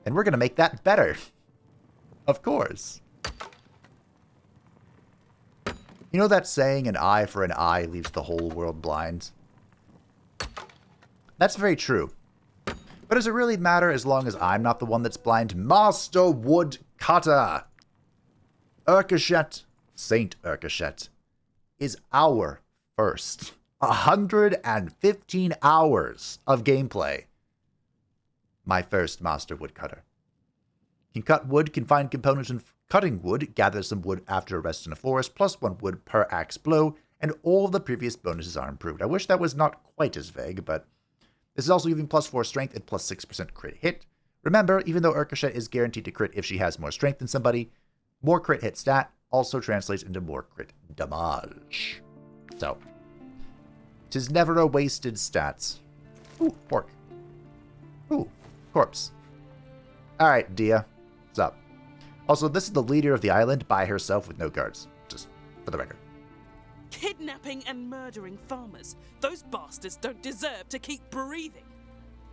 And we're going to make that better. Of course. You know that saying, an eye for an eye leaves the whole world blind? That's very true. But does it really matter as long as I'm not the one that's blind? Master Woodcutter! Urkashet, Saint Urkashet, is our first 115 hours of gameplay. My first Master Woodcutter. Can cut wood, can find components in cutting wood, gather some wood after a rest in a forest, plus 1 wood per axe blow, and all the previous bonuses are improved. I wish that was not quite as vague, but This is also giving +4 strength and +6% crit hit. Remember, even though Urkashet is guaranteed to crit if she has more strength than somebody, more crit hit stat also translates into more crit damage. So, 'tis never a wasted stats. Ooh, pork. Ooh, corpse. Alright, Dia. What's up? Also, this is the leader of the island by herself with no guards. Just for the record. Kidnapping and murdering farmers. Those bastards don't deserve to keep breathing.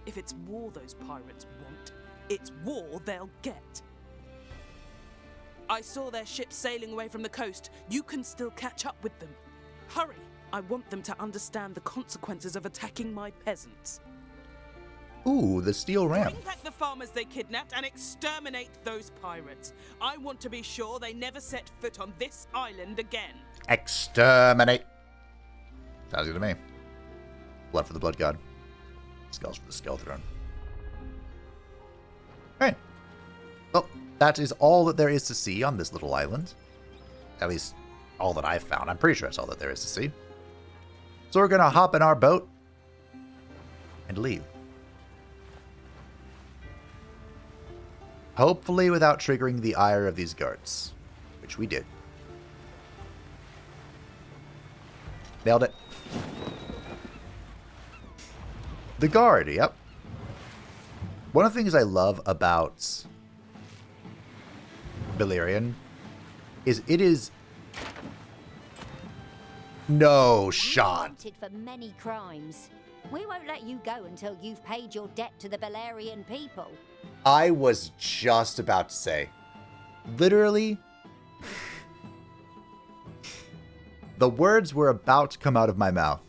If it's war those pirates want, it's war they'll get. I saw their ships sailing away from the coast. You can still catch up with them. Hurry! I want them to understand the consequences of attacking my peasants. Ooh, the steel ram. Bring back the farmers they kidnapped and exterminate those pirates. I want to be sure they never set foot on this island again. Exterminate. Sounds good to me. Blood for the blood god. Skulls for the skull throne. Alright. Well, that is all that there is to see on this little island. At least, all that I've found. I'm pretty sure that's all that there is to see. So we're going to hop in our boat and leave. Hopefully without triggering the ire of these guards. Which we did. Nailed it. The guard, yep. One of the things I love about Beleriand is it is no shot. Wanted for many crimes. We won't let you go until you've paid your debt to the Beleriand people. I was just about to say, literally, the words were about to come out of my mouth.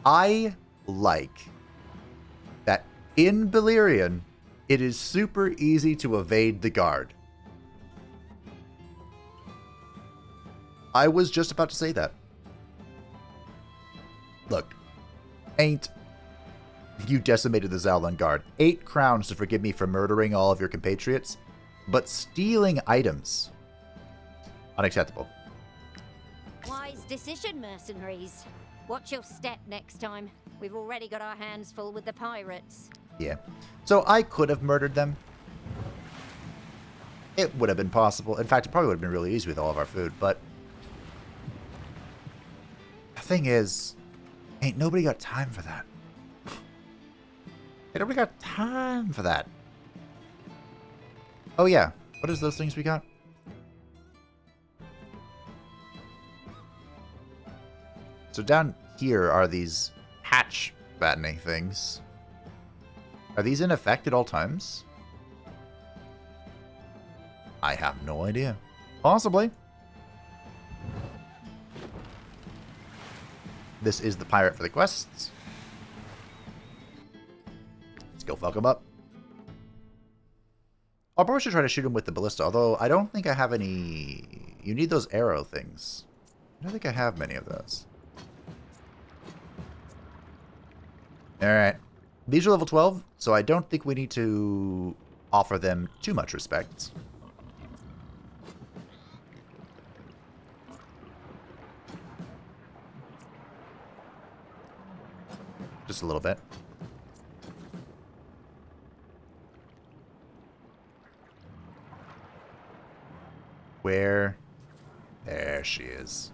I like that in Beleriand, it is super easy to evade the guard. I was just about to say that. Look, ain't you decimated the Zaldan guard. 8 crowns to forgive me for murdering all of your compatriots, but stealing items. Unacceptable. Wise decision, mercenaries. Watch your step next time. We've already got our hands full with the pirates. Yeah. So I could have murdered them. It would have been possible. In fact, it probably would have been really easy with all of our food, but the thing is, ain't nobody got time for that. Ain't nobody got time for that. Oh yeah. What is those things we got? So down here are these hatch battening things. Are these in effect at all times? I have no idea. Possibly. This is the pirate for the quests. Let's go fuck him up. I'll probably should try to shoot him with the ballista, although I don't think I have any... You need those arrow things. I don't think I have many of those. Alright. These are level 12, so I don't think we need to offer them too much respect. Just a little bit. Where? There she is.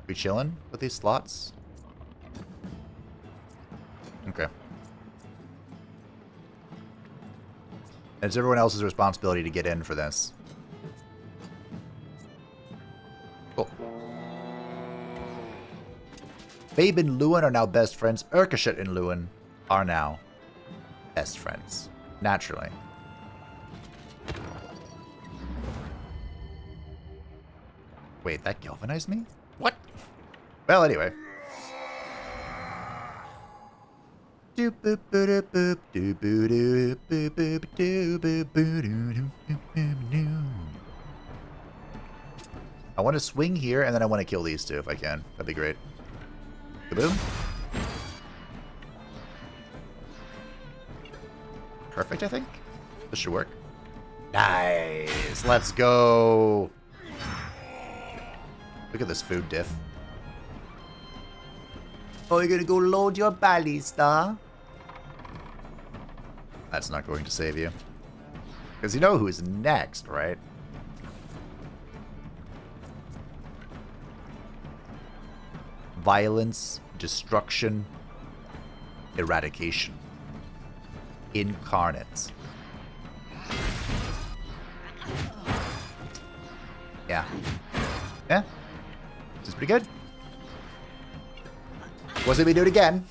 We chilling with these slots? Okay. And it's everyone else's responsibility to get in for this. Cool. Babe and Lewin are now best friends. Urkashet and Lewin are now best friends. Naturally. Wait, that galvanized me? What? Well, anyway. I want to swing here, and then I want to kill these two if I can. That'd be great. Kaboom. Perfect, I think. This should work. Nice. Let's go. Look at this food diff. Oh, you're gonna go load your ballista? That's not going to save you. Because you know who's next, right? Violence, destruction, eradication. Incarnate. Yeah. Yeah? This is pretty good. Wasn't we do it again?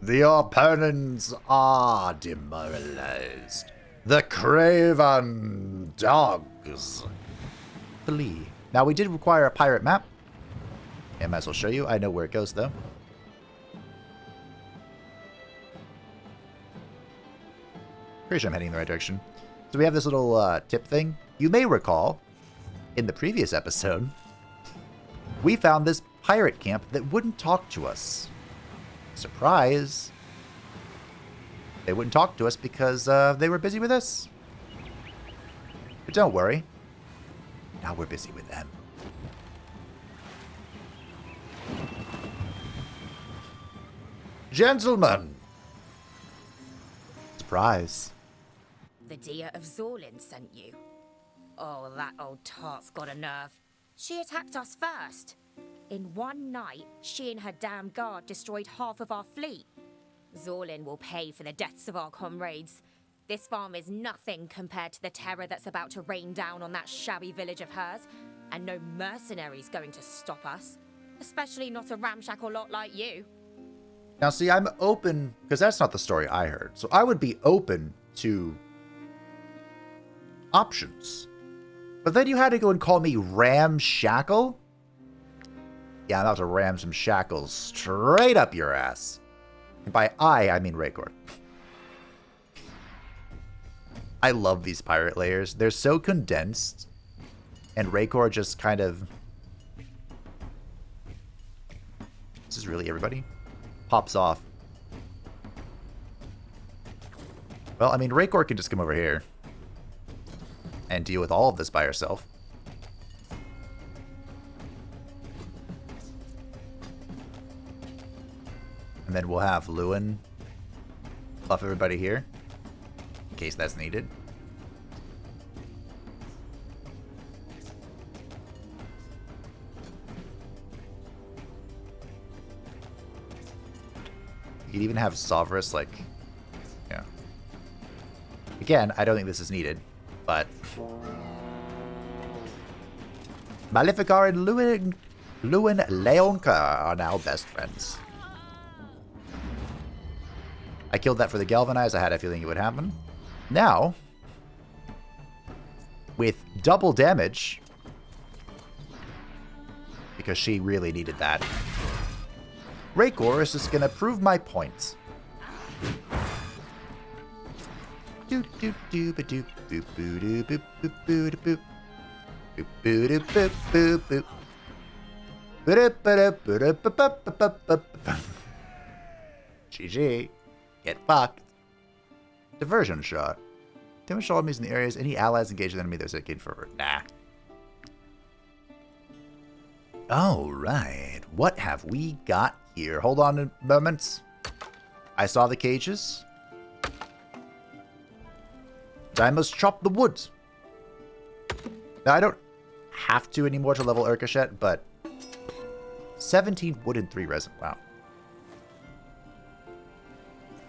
The opponents are demoralized. The craven dogs flee. Now, we did require a pirate map. I might as well show you. I know where it goes, though. Pretty sure I'm heading in the right direction. So we have this little tip thing. You may recall, in the previous episode, we found this pirate camp that wouldn't talk to us. Surprise! They wouldn't talk to us because they were busy with us. But don't worry. Now we're busy with them. Gentlemen! Surprise. The deer of Zorlin sent you. Oh, that old tart's got a nerve. She attacked us first. In one night, she and her damn guard destroyed half of our fleet. Zorlin will pay for the deaths of our comrades. This farm is nothing compared to the terror that's about to rain down on that shabby village of hers, and no mercenaries going to stop us. Especially not a ramshackle lot like you. Now, see, I'm open, because that's not the story I heard. So I would be open to options. But then you had to go and call me ramshackle? Yeah, I'm about to ram some shackles straight up your ass. And by I mean Raycor. I love these pirate layers. They're so condensed. And Raycor just kind of... This is really everybody? Pops off. Well, I mean, Raycor can just come over here. And deal with all of this by herself. And then we'll have Lewin buff everybody here. In case that's needed. You could even have Sovereign, like... Yeah. Again, I don't think this is needed. But... Maleficar and Lewin Leonka are now best friends. I killed that for the Galvanize. I had a feeling it would happen. Now, with double damage, because she really needed that, Raycor is just going to prove my point. Doop doop doop a doop boop boo doop boop boop boo doop boop boop boo doop boop boop boop. GG. Get fucked. Diversion shot. Damage all enemies in the areas. Any allies engage with enemy that are dedicated for. Nah. Alright. What have we got here? Hold on a moment. I saw the cages. I must chop the wood. Now, I don't have to anymore to level Urkashet, but 17 wood and 3 resin. Wow.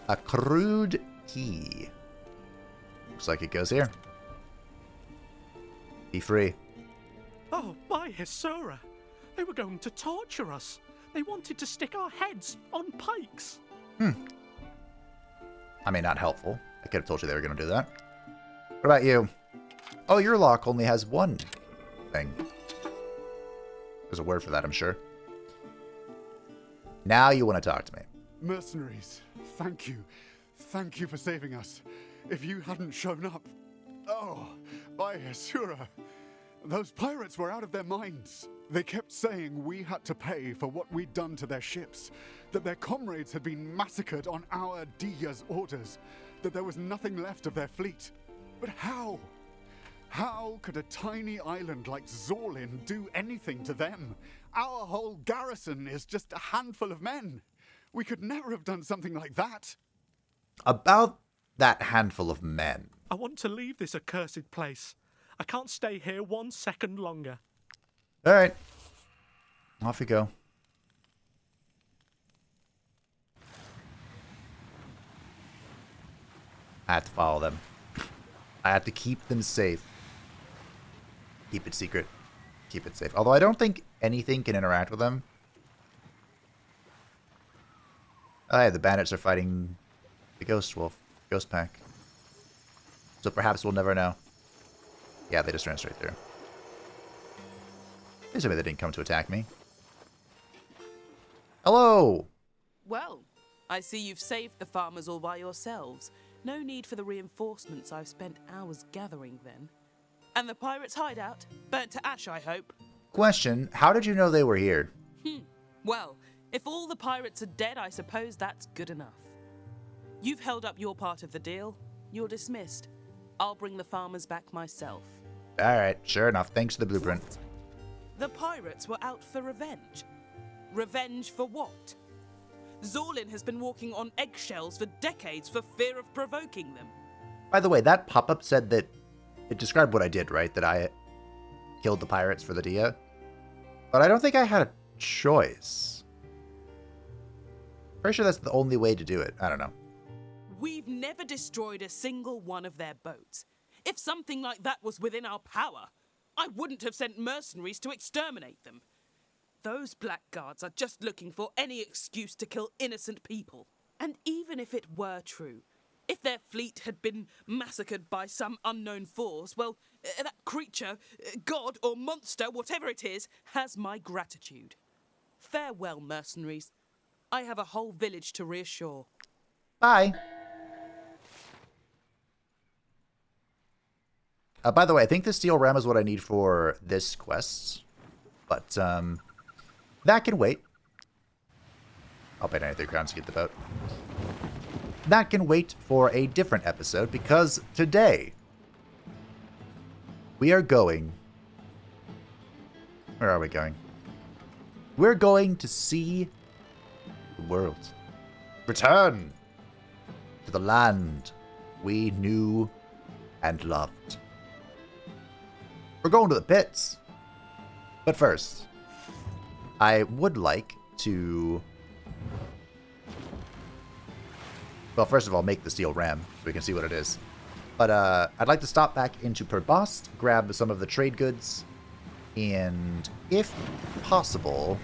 A crude key. Looks like it goes here. Be free. Oh, my Hisora. They were going to torture us. They wanted to stick our heads on pikes. I mean, not helpful. I could have told you they were going to do that. What about you? Oh, your lock only has one thing. There's a word for that, I'm sure. Now you want to talk to me. Mercenaries, thank you. Thank you for saving us. If you hadn't shown up... Oh, by Asura. Those pirates were out of their minds. They kept saying we had to pay for what we'd done to their ships, that their comrades had been massacred on our Dia's orders, that there was nothing left of their fleet. But how? How could a tiny island like Zorlin do anything to them? Our whole garrison is just a handful of men. We could never have done something like that. About that handful of men. I want to leave this accursed place. I can't stay here 1 second longer. All right. Off you go. I have to follow them. I have to keep them safe. Keep it secret. Keep it safe. Although I don't think anything can interact with them. Oh yeah, the bandits are fighting the ghost wolf. Ghost pack. So perhaps we'll never know. Yeah, they just ran straight through. Please tell me they didn't come to attack me. Hello! Well, I see you've saved the farmers all by yourselves. No need for the reinforcements I've spent hours gathering then. And the pirates' hideout? Burnt to ash, I hope. Question, how did you know they were here? Well, if all the pirates are dead, I suppose that's good enough. You've held up your part of the deal. You're dismissed. I'll bring the farmers back myself. Alright, sure enough. Thanks for the blueprint. What? The pirates were out for revenge. Revenge for what? Zorlin has been walking on eggshells for decades for fear of provoking them. By the way, that pop-up said that it described what I did, right? That I killed the pirates for the Dia. But I don't think I had a choice. Pretty sure that's the only way to do it. I don't know. We've never destroyed a single one of their boats. If something like that was within our power, I wouldn't have sent mercenaries to exterminate them. Those blackguards are just looking for any excuse to kill innocent people. And even if it were true, if their fleet had been massacred by some unknown force, well, that creature, god or monster, whatever it is, has my gratitude. Farewell, mercenaries. I have a whole village to reassure. Bye. By the way, I think the steel ram is what I need for this quest. But, that can wait. I'll pay 93 crowns to get the boat. That can wait for a different episode, because today we are going... Where are we going? We're going to see the world. Return to the land we knew and loved. We're going to the pits. But first, I would like to... Well, first of all, make the steel ram so we can see what it is. But I'd like to stop back into Perbost, grab some of the trade goods, and if possible...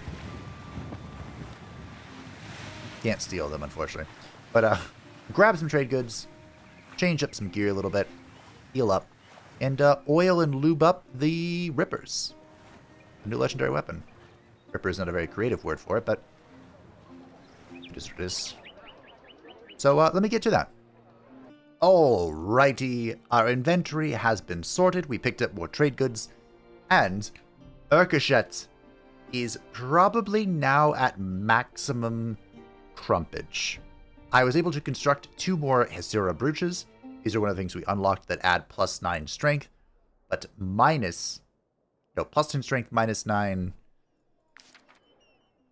Can't steal them, unfortunately. But grab some trade goods, change up some gear a little bit, heal up, and oil and lube up the Rippers. A new legendary weapon. Ripper is not a very creative word for it, but it is what it is. So let me get to that. Alrighty, our inventory has been sorted. We picked up more trade goods, and Urkashet is probably now at maximum crumpage. I was able to construct 2 more Hesura brooches. These are one of the things we unlocked that add +9 strength, but +10 strength, -9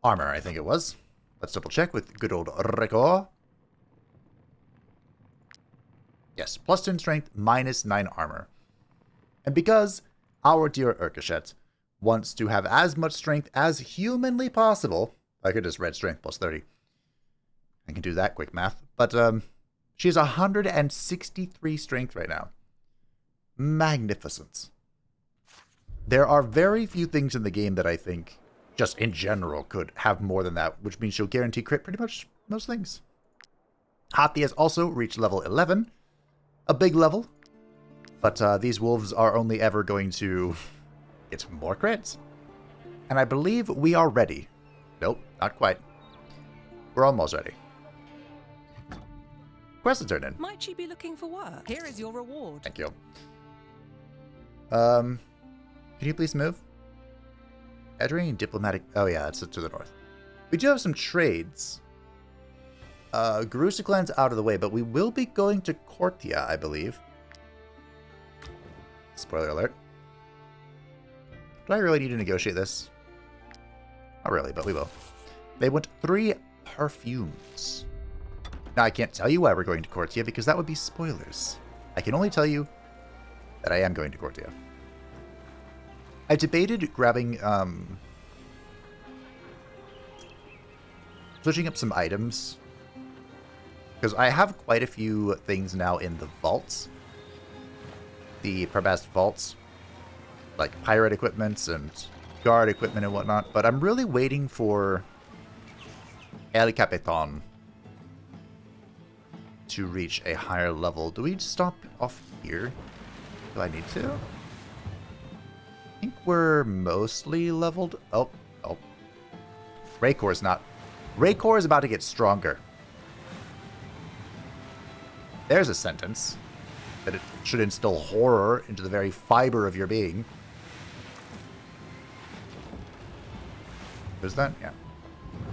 armor, I think it was. Let's double check with good old Record. Yes, +10 strength, -9 armor. And because our dear Urkashet wants to have as much strength as humanly possible, I could just read strength +30. I can do that quick math. But she has 163 strength right now. Magnificent. There are very few things in the game that I think, just in general, could have more than that, which means she'll guarantee crit pretty much most things. Hathi has also reached level 11. A big level. But these wolves are only ever going to get more crits. And I believe we are ready. Nope, not quite. We're almost ready. Quest to turn in. Might she be looking for work? Here is your reward. Thank you. Can you please move? Adrian diplomatic... Oh yeah, that's to the north. We do have some trades. Garusicland's out of the way, but we will be going to Cortia, I believe. Spoiler alert. Do I really need to negotiate this? Not really, but we will. They want 3 perfumes. Now, I can't tell you why we're going to Cortia because that would be spoilers. I can only tell you that I am going to Cortia. I debated grabbing, switching up some items. Because I have quite a few things now in the vaults. The Prabast vaults. Like pirate equipments and guard equipment and whatnot. But I'm really waiting for El Capitan to reach a higher level. Do we stop off here? Do I need to? I think we're mostly leveled. Oh. Raycor's not. Raycor is about to get stronger. There's a sentence that it should instill horror into the very fiber of your being. Is that? Yeah.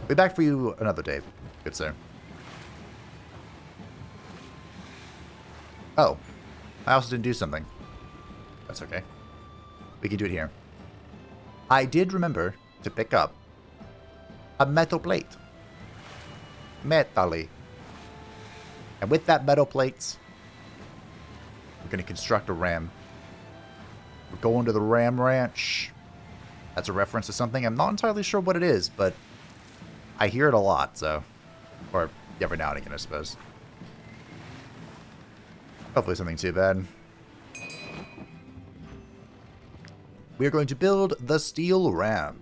Be back for you another day, good sir. Oh. I also didn't do something. That's okay. We can do it here. I did remember to pick up a metal plate. Metally. And with that metal plate, we're going to construct a ram. We're going to the Ram Ranch. That's a reference to something. I'm not entirely sure what it is, but I hear it a lot, so. Or every now and again, I suppose. Hopefully something too bad. We are going to build the Steel Ram.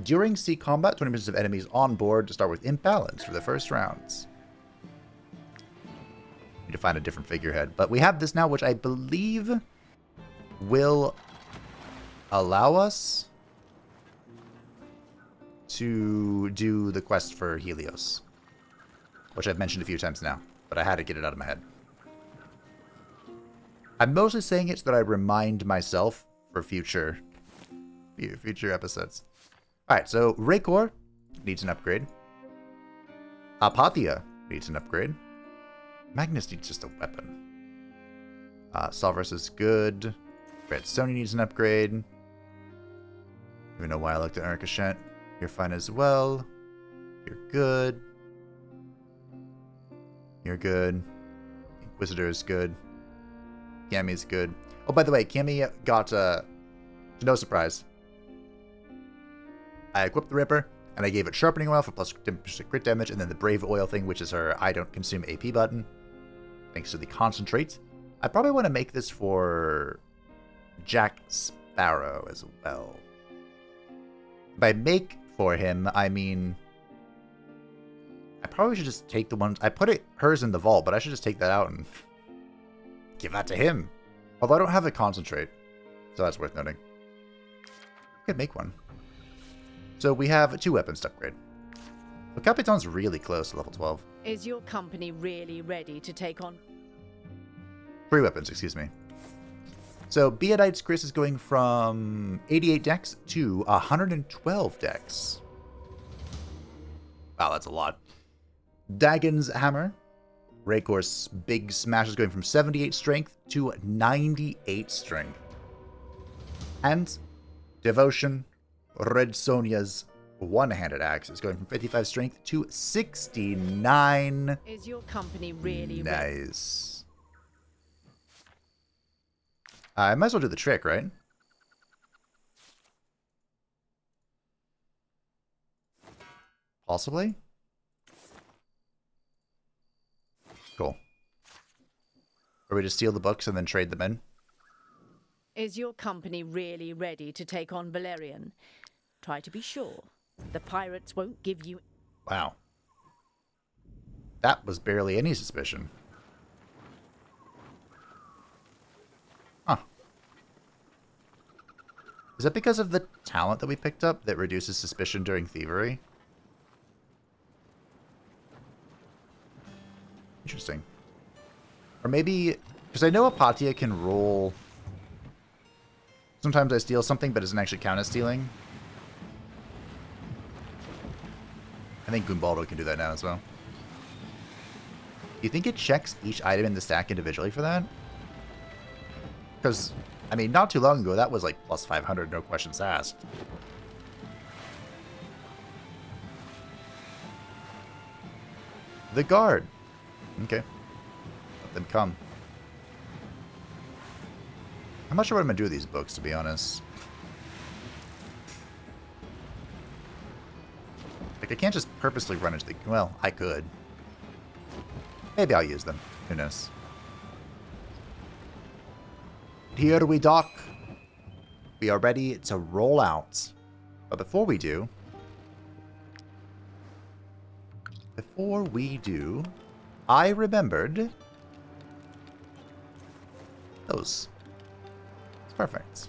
During sea combat, 20% of enemies on board to start with imbalance for the first rounds. Need to find a different figurehead. But we have this now, which I believe will allow us to do the quest for Helios. Which I've mentioned a few times now, but I had to get it out of my head. I'm mostly saying it so that I remind myself for future episodes. Alright, so Raycor needs an upgrade. Apatia needs an upgrade. Magnus needs just a weapon. Salvers is good. Red Sony needs an upgrade. I don't even know why I looked at Arcashent. You're fine as well. You're good. You're good. Inquisitor is good. Cammy's good. Oh, by the way, Cammy got, no surprise. I equipped the Ripper, and I gave it Sharpening Oil for plus crit damage, and then the Brave Oil thing, which is her I don't consume AP button, thanks to the Concentrate. I probably want to make this for Jack Sparrow as well. By make for him, I mean... I probably should just take the ones... I put hers in the vault, but I should just take that out and give that to him. Although I don't have a Concentrate, so that's worth noting. I could make one. So we have 2 weapons to upgrade. The Capitan's really close to level 12. Is your company really ready to take on... 3 weapons, excuse me. So Beadite's Chris is going from 88 dex to 112 dex. Wow, that's a lot. Dagon's Hammer. Raycor's Big Smash is going from 78 strength to 98 strength. And Devotion, Red Sonya's one-handed axe is going from 55 strength to 69. Is your company really nice? I might as well do the trick, right? Possibly? Cool. Or we just steal the books and then trade them in? Is your company really ready to take on Valerian? Try to be sure. The pirates won't give you... Wow. That was barely any suspicion. Huh. Is that because of the talent that we picked up that reduces suspicion during thievery? Interesting. Or maybe... Because I know Apatia can roll... Sometimes I steal something, but it doesn't actually count as stealing. I think Goombaldo can do that now as well. Do you think it checks each item in the stack individually for that? Because I mean, not too long ago, that was like plus 500, no questions asked. The guard. Okay. Let them come. I'm not sure what I'm going to do with these books, to be honest. Like, I can't just purposely run into the... Well, I could. Maybe I'll use them. Who knows? Here we dock. We are ready to roll out. But before we do... I remembered... those. It's perfect.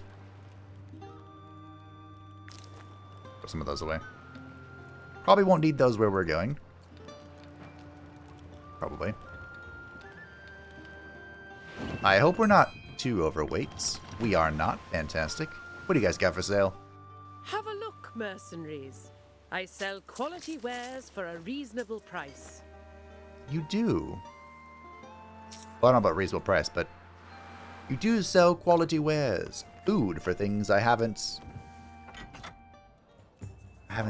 Throw some of those away. Probably won't need those where we're going. Probably. I hope we're not too overweight. We are not. Fantastic. What do you guys got for sale? Have a look, mercenaries. I sell quality wares for a reasonable price. You do. Well, I don't know about reasonable price, but you do sell quality wares. Food for things I haven't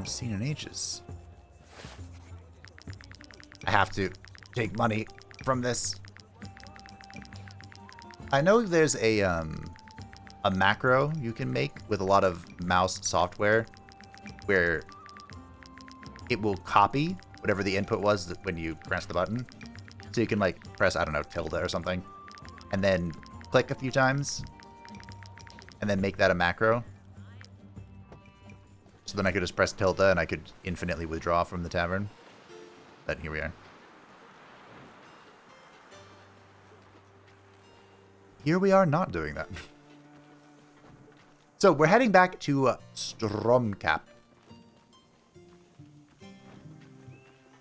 seen in ages. I have to take money from this. I know there's a macro you can make with a lot of mouse software where it will copy whatever the input was when you press the button. So you can like press, I don't know, tilde or something, and then click a few times and then make that a macro. So then I could just press tilde and I could infinitely withdraw from the tavern. But here we are. Here we are not doing that. So we're heading back to Stromkap.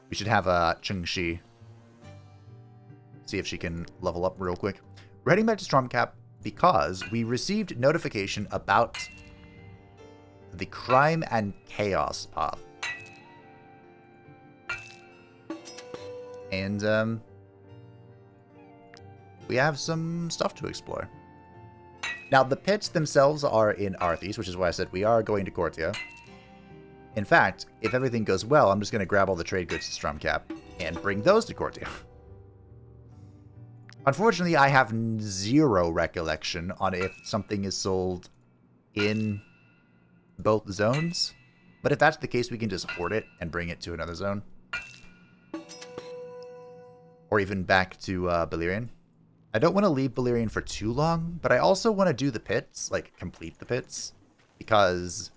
We should have Chengxi. See if she can level up real quick. We're heading back to Stromkap because we received notification about the crime and chaos path. And we have some stuff to explore. Now, the pits themselves are in Arthes, which is why I said we are going to Cortia. In fact, if everything goes well, I'm just going to grab all the trade goods to Stromkap and bring those to Cortia. Unfortunately, I have zero recollection on if something is sold in both zones. But if that's the case, we can just hoard it and bring it to another zone. Or even back to Beleriand. I don't want to leave Beleriand for too long, but I also want to do the pits, like complete the pits, because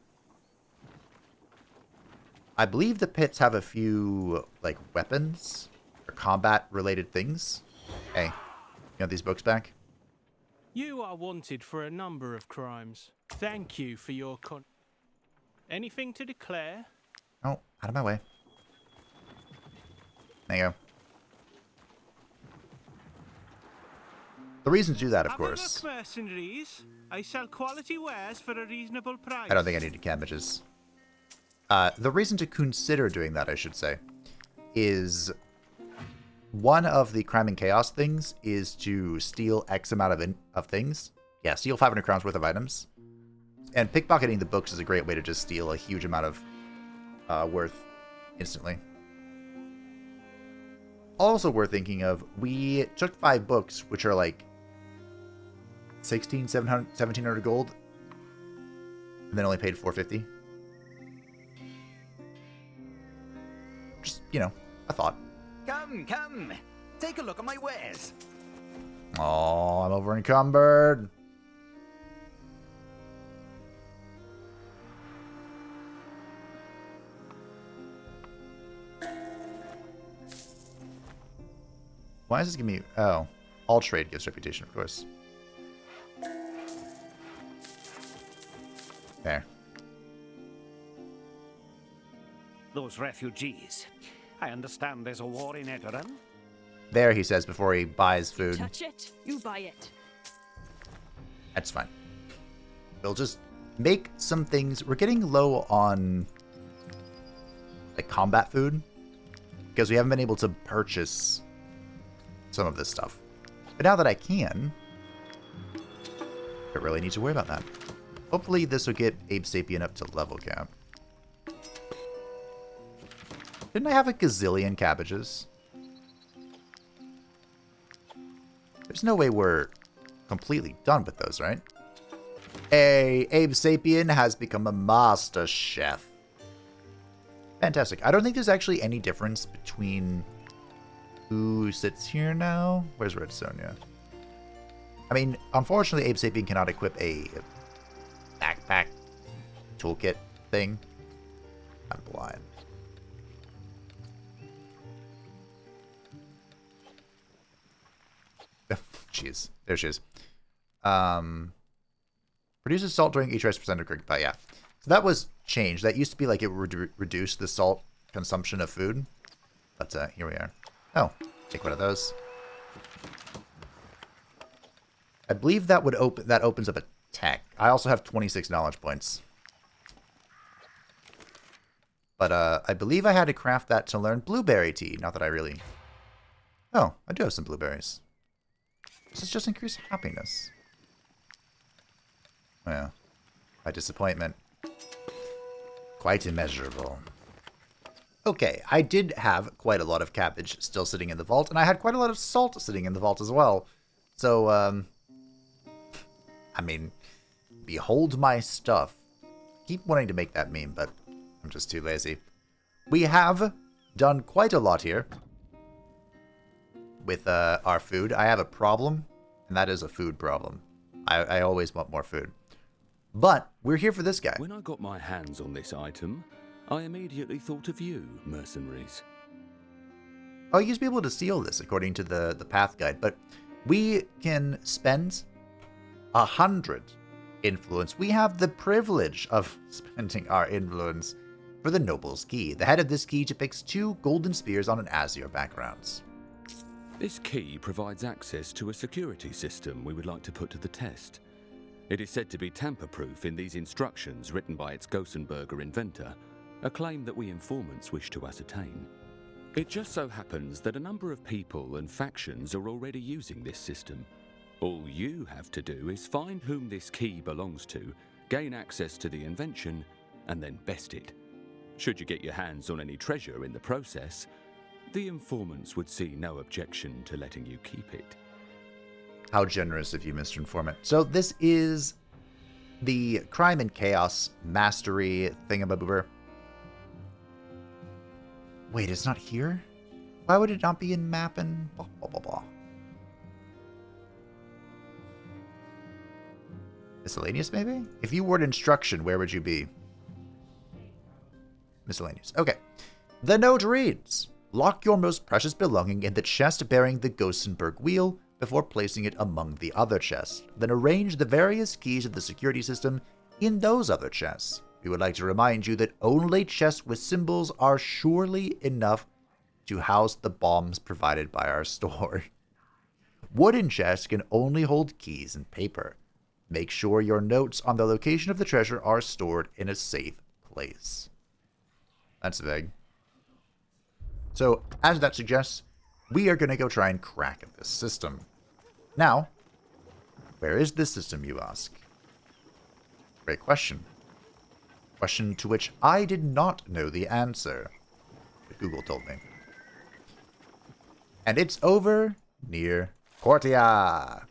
I believe the pits have a few like weapons or combat related things. Hey, you got these books back? You are wanted for a number of crimes. Thank you for your Anything to declare? Oh, out of my way. There you go. The reason to do that, of course. Have a look, mercenaries. I sell quality wares for a reasonable price. I don't think I need cabbages. The reason to consider doing that, I should say, is one of the crime and chaos things is to steal X amount of things. Yeah, steal 500 crowns worth of items. And pickpocketing the books is a great way to just steal a huge amount of worth instantly. Also worth thinking of, we took 5 books, which are like 1700 gold, and then only paid 450. Just, you know, a thought. Come, come. Take a look at my wares. Oh, I'm over encumbered. Why does this give me... Oh. All trade gives reputation, of course. There. Those refugees. I understand there's a war in Edoran. There, he says before he buys food. Touch it, you buy it. That's fine. We'll just make some things... We're getting low on like combat food because we haven't been able to purchase some of this stuff. But now that I can, Don't really need to worry about that. Hopefully this will get Abe Sapien up to level cap. Didn't I have a gazillion cabbages? There's no way we're completely done with those, right? Hey, Abe Sapien has become a master chef. Fantastic. I don't think there's actually any difference between who sits here now. Where's Red Sonja? I mean, unfortunately, Abe Sapien cannot equip a backpack toolkit thing. I'm blind. Jeez. There she is. Produces salt during each rest % of cooking. But yeah. So that was changed. That used to be like it would reduce the salt consumption of food. But here we are. Oh, take one of those. I believe that would opens up a tech. I also have 26 knowledge points. But I believe I had to craft that to learn blueberry tea. Not that I really... Oh, I do have some blueberries. This is just increased happiness. Well, my disappointment. Quite immeasurable. Okay, I did have quite a lot of cabbage still sitting in the vault, and I had quite a lot of salt sitting in the vault as well. So, I mean, behold my stuff. Keep wanting to make that meme, but I'm just too lazy. We have done quite a lot here with our food. I have a problem, and that is a food problem. I always want more food. But we're here for this guy. When I got my hands on this item, I immediately thought of you, mercenaries. Oh, you used to be able to steal this according to the path guide, but we can spend 100 influence. We have the privilege of spending our influence for the Noble's Key. The head of this key depicts 2 golden spears on an azure background. This key provides access to a security system we would like to put to the test. It is said to be tamper-proof in these instructions written by its Gossenberger inventor, a claim that we informants wish to ascertain. It just so happens that a number of people and factions are already using this system. All you have to do is find whom this key belongs to, gain access to the invention, and then best it. Should you get your hands on any treasure in the process, the informants would see no objection to letting you keep it. How generous of you, Mr. Informant. So this is the Crime and Chaos Mastery thingamaboober. Wait, it's not here? Why would it not be in map and blah, blah, blah, blah? Miscellaneous, maybe? If you were instruction, where would you be? Miscellaneous. Okay. The note reads, lock your most precious belonging in the chest bearing the Gossenberg wheel before placing it among the other chests. Then arrange the various keys of the security system in those other chests. We would like to remind you that only chests with symbols are surely enough to house the bombs provided by our store. Wooden chests can only hold keys and paper. Make sure your notes on the location of the treasure are stored in a safe place. That's vague. So, as that suggests, we are going to go try and crack this system. Now, where is this system, you ask? Great question. Question to which I did not know the answer, but Google told me. And it's over near Cortia.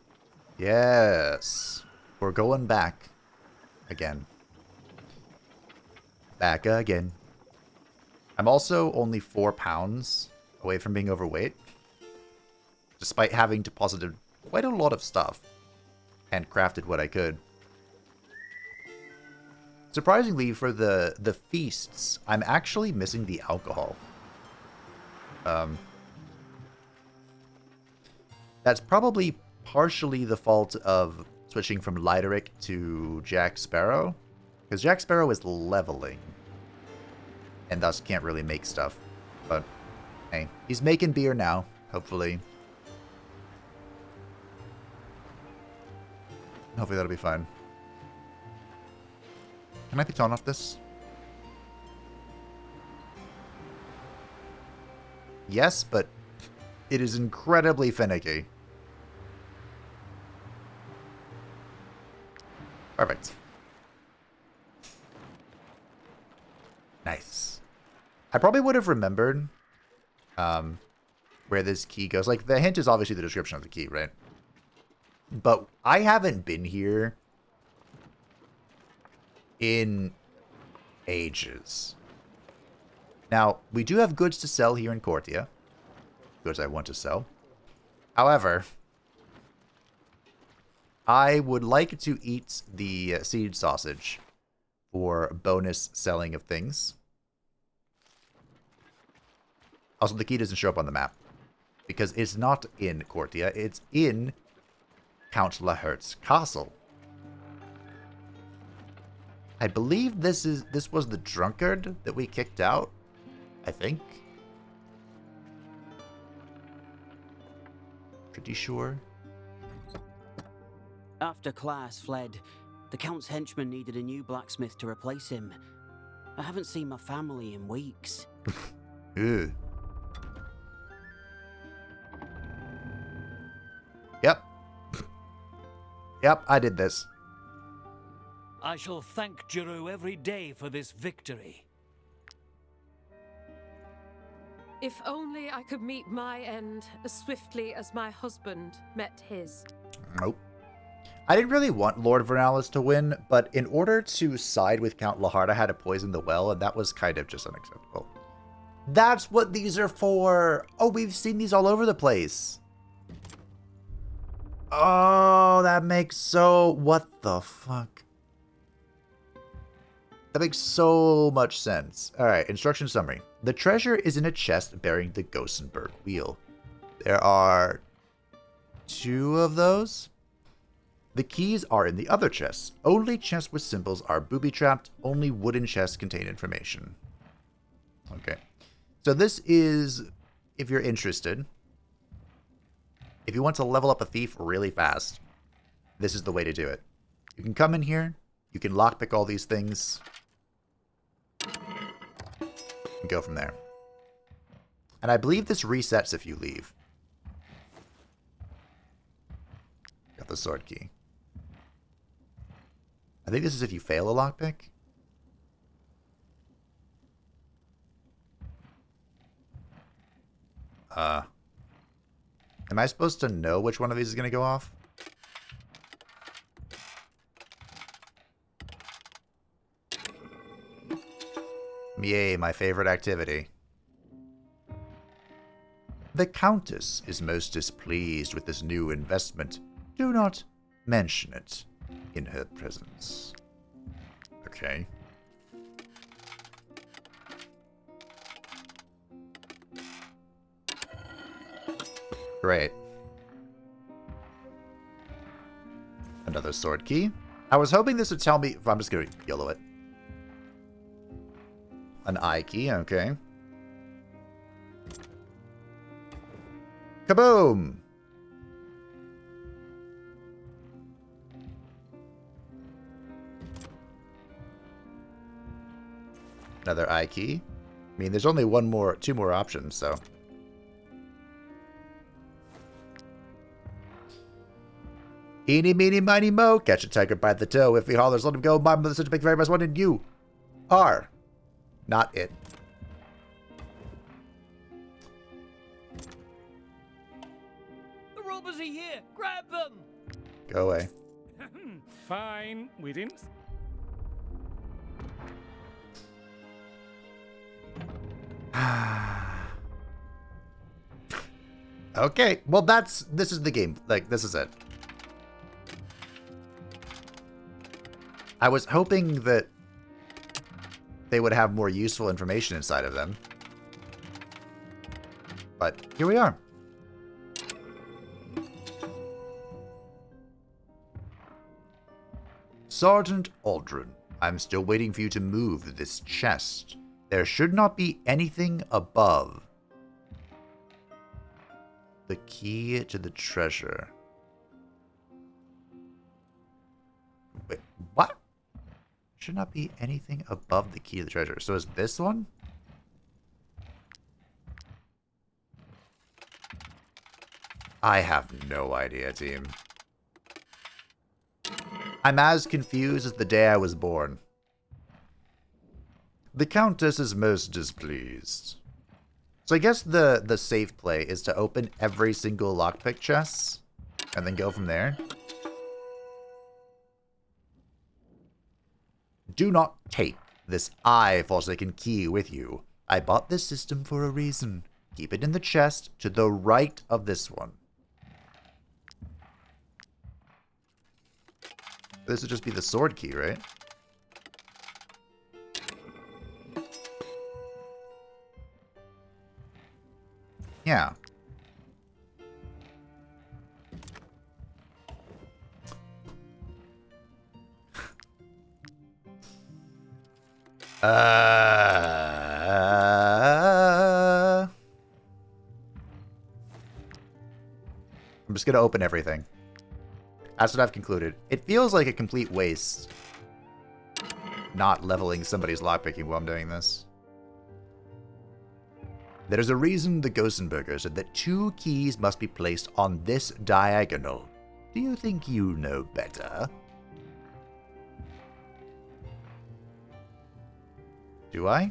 Yes. We're going back again. Back again. I'm also only 4 pounds away from being overweight, despite having deposited quite a lot of stuff and crafted what I could. Surprisingly, for the feasts, I'm actually missing the alcohol. That's probably partially the fault of switching from Leideric to Jack Sparrow, because Jack Sparrow is leveling, and thus can't really make stuff. But hey, he's making beer now, hopefully. Hopefully that'll be fine. Can I baton off this? Yes, but it is incredibly finicky. I probably would have remembered where this key goes. Like, the hint is obviously the description of the key, right? But I haven't been here in ages. Now, we do have goods to sell here in Cortia. Goods I want to sell. However, I would like to eat the seed sausage for bonus selling of things. Also, the key doesn't show up on the map because it's not in Cortia. It's in Count Lahert's castle. I believe this was the drunkard that we kicked out. I think. Pretty sure. After Class fled, the Count's henchman needed a new blacksmith to replace him. I haven't seen my family in weeks. Ew. Yep. Yep, I did this. I shall thank Giroux every day for this victory. If only I could meet my end as swiftly as my husband met his. Nope. I didn't really want Lord Vernalis to win, but in order to side with Count Lahart, I had to poison the well, and that was kind of just unacceptable. That's what these are for! Oh, we've seen these all over the place. Oh, that makes so... What the fuck? That makes so much sense. Alright, instruction summary. The treasure is in a chest bearing the Gossenberg wheel. There are 2 of those. The keys are in the other chests. Only chests with symbols are booby-trapped. Only wooden chests contain information. Okay. So this is, if you're interested, if you want to level up a thief really fast, this is the way to do it. You can come in here. You can lockpick all these things. And go from there. And I believe this resets if you leave. Got the sword key. I think this is if you fail a lockpick. Am I supposed to know which one of these is going to go off? Yay, my favorite activity. The Countess is most displeased with this new investment. Do not mention it in her presence. Okay. Great. Another sword key. I was hoping this would tell me... I'm just going to yellow it. An eye key, okay. Kaboom! Another eye key. I mean, there's only 2 more options, so... Eeny, meeny, miny, mo. Catch a tiger by the toe. If he hollers, let him go. My mother's such a big, very much one, and you are not it. The robbers are here! Grab them! Go away. Fine, we didn't... Okay, well this is the game. Like, this is it. I was hoping that they would have more useful information inside of them. But here we are. Sergeant Aldrin, I'm still waiting for you to move this chest. There should not be anything above. The key to the treasure. Wait, what? Should not be anything above the key to the treasure. So is this one? I have no idea, team. I'm as confused as the day I was born. The Countess is most displeased. So I guess the safe play is to open every single lockpick chest and then go from there. Do not take this Forsaken key with you. I bought this system for a reason. Keep it in the chest to the right of this one. This would just be the sword key, right? Yeah. I'm just going to open everything. That's what I've concluded. It feels like a complete waste not leveling somebody's lockpicking while I'm doing this. There's a reason the Gossenberger said that 2 keys must be placed on this diagonal. Do you think you know better? Do I?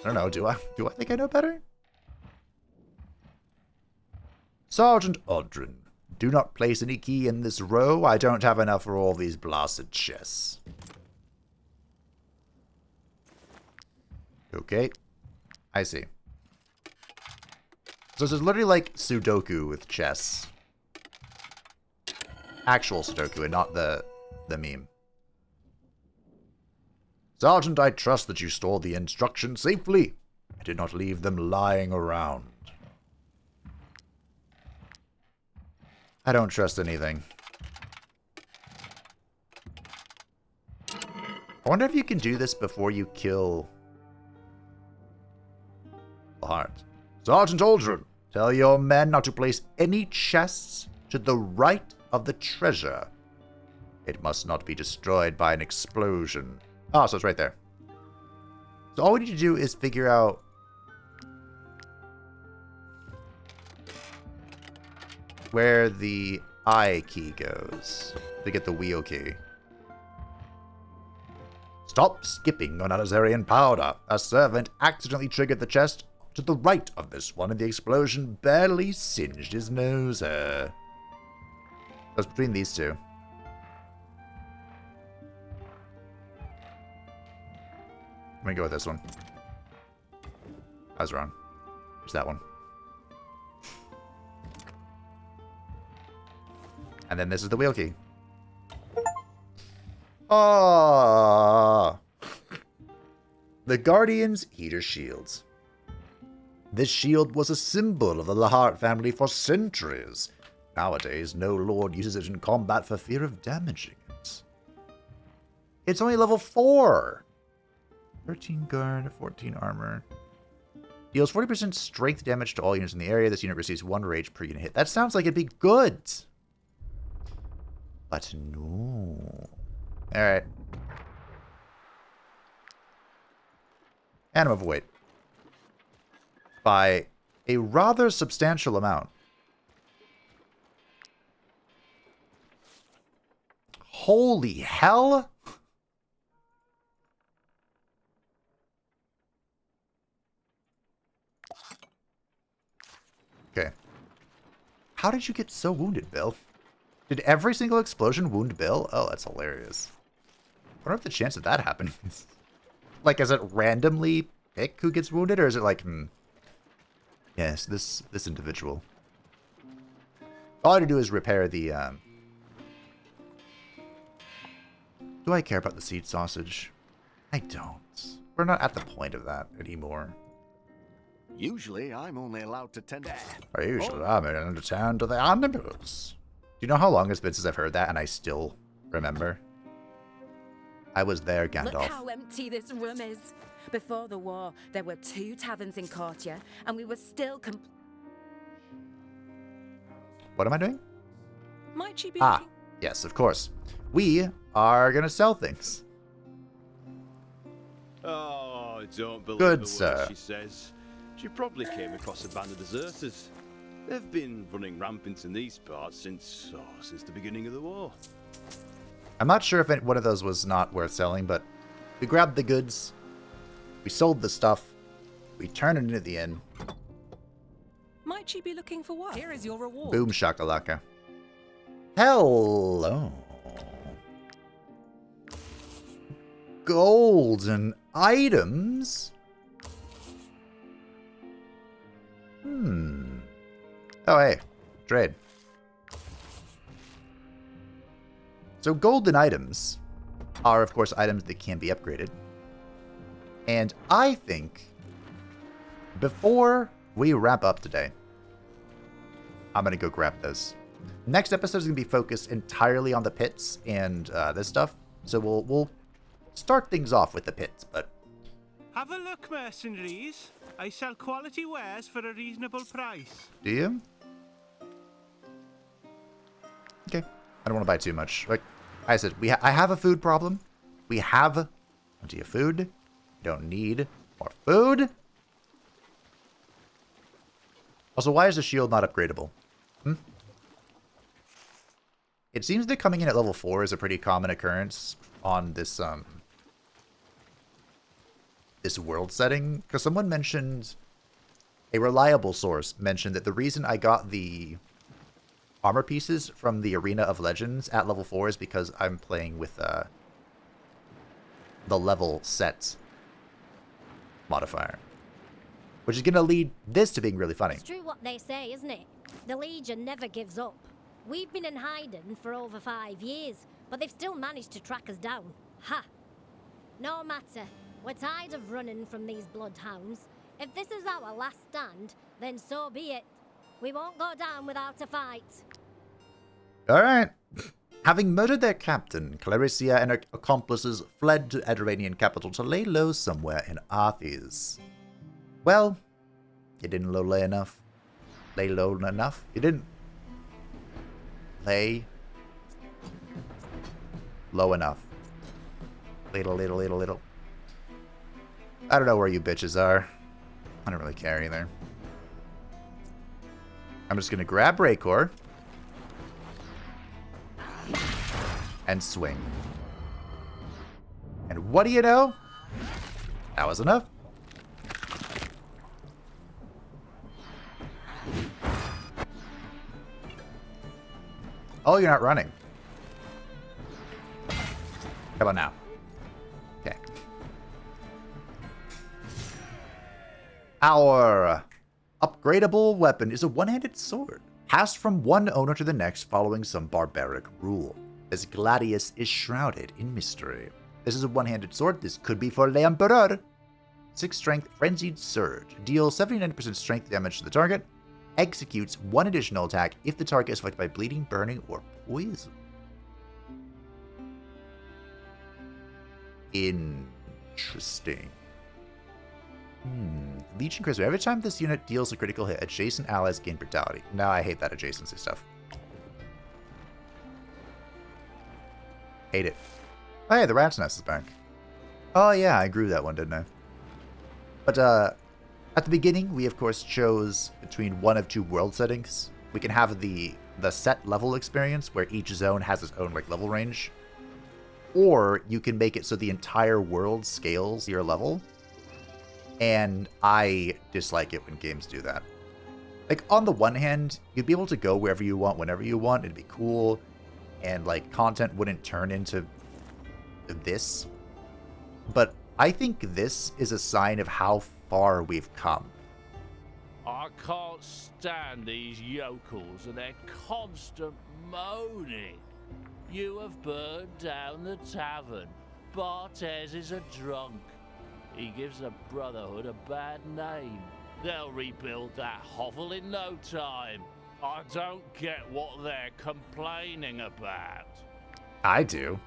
I don't know, do I think I know better? Sergeant Aldrin, do not place any key in this row. I don't have enough for all these blasted chests. Okay. I see. So this is literally like Sudoku with chess. Actual Sudoku and not the meme. Sergeant, I trust that you stored the instructions safely. I did not leave them lying around. I don't trust anything. I wonder if you can do this before you kill the heart. Sergeant Aldrin, tell your men not to place any chests to the right of the treasure. It must not be destroyed by an explosion. Oh, so it's right there. So all we need to do is figure out where the I key goes to get the wheel key. Stop skipping on Alizarian powder. A servant accidentally triggered the chest to the right of this one, and the explosion barely singed his nose hair. It's between these two. I'm gonna go with this one. I was wrong. It's that one. And then this is the wheel key. Ah! The Guardian's Heater Shields. This shield was a symbol of the Lahart family for centuries. Nowadays, no lord uses it in combat for fear of damaging it. It's only level 4! 13 guard, 14 armor. Deals 40% strength damage to all units in the area. This unit receives 1 rage per unit hit. That sounds like it'd be good! But no. Alright. And I'm overweight. By a rather substantial amount. Holy hell! Okay. How did you get so wounded, Bill? Did every single explosion wound Bill? Oh, that's hilarious. I wonder what the chance of that happening is. Like, is it randomly pick who gets wounded, or is it like, yes, this individual. All I have to do is repair the, Do I care about the seed sausage? I don't. We're not at the point of that anymore. Usually, I'm only allowed to tend to... Usually, I'm allowed to tend to the animals. Do you know how long it's been since I've heard that and I still remember? I was there, Gandalf. Look how empty this room is. Before the war, there were 2 taverns in Cartier, and we were still What am I doing? Might she be? Ah, yes, of course. We are gonna sell things. Oh, don't believe Good, the sir. word she says. She probably came across a band of deserters. They've been running rampant in these parts since the beginning of the war. I'm not sure if one of those was not worth selling, but we grabbed the goods, we sold the stuff, we turned it into the inn. Might she be looking for what? Here is your reward. Boom shakalaka. Hello. Golden items? Oh, hey. Trade. So golden items are, of course, items that can be upgraded. And I think before we wrap up today, I'm going to go grab those. Next episode is going to be focused entirely on the pits and this stuff. So we'll start things off with the pits, but... Have a look, Mercenaries. I sell quality wares for a reasonable price. Do you? Okay. I don't want to buy too much. Like I said, I have a food problem. We have plenty of food. We don't need more food. Also, why is the shield not upgradable? It seems that coming in at level 4 is a pretty common occurrence on this this world setting, because someone mentioned, a reliable source mentioned that the reason I got the armor pieces from the Arena of Legends at level 4 is because I'm playing with the level set modifier, which is going to lead this to being really funny. It's true what they say, isn't it? The Legion never gives up. We've been in hiding for over 5 years, but they've still managed to track us down. Ha! No matter. We're tired of running from these bloodhounds. If this is our last stand, then so be it. We won't go down without a fight. Alright. Having murdered their captain, Clarissa and her accomplices fled to Ediranian capital to lay low somewhere in Arthes. Well, you didn't lay enough. Lay low enough? You didn't lay low enough. Little. I don't know where you bitches are. I don't really care either. I'm just gonna grab Raycor and swing. And what do you know? That was enough. Oh, you're not running. How about now? Okay. Our upgradable weapon is a one-handed sword, passed from one owner to the next following some barbaric rule. This gladius is shrouded in mystery. This is a one-handed sword. This could be for the Emperor. 6 strength, frenzied surge. Deals 79% strength damage to the target. Executes 1 additional attack if the target is affected by bleeding, burning, or poison. Interesting. Legion Crisp. Every time this unit deals a critical hit, adjacent allies gain brutality. No, I hate that adjacency stuff. Hate it. Oh yeah, the rat's nest is back. Oh yeah, I grew that one, didn't I? But at the beginning, we of course chose between one of 2 world settings. We can have the set level experience where each zone has its own like level range, or you can make it so the entire world scales your level. And I dislike it when games do that. Like, on the one hand, you'd be able to go wherever you want, whenever you want. It'd be cool. And, like, content wouldn't turn into this. But I think this is a sign of how far we've come. I can't stand these yokels and their constant moaning. You have burned down the tavern. Barthez is a drunk. He gives the Brotherhood a bad name. They'll rebuild that hovel in no time. I don't get what they're complaining about. I do.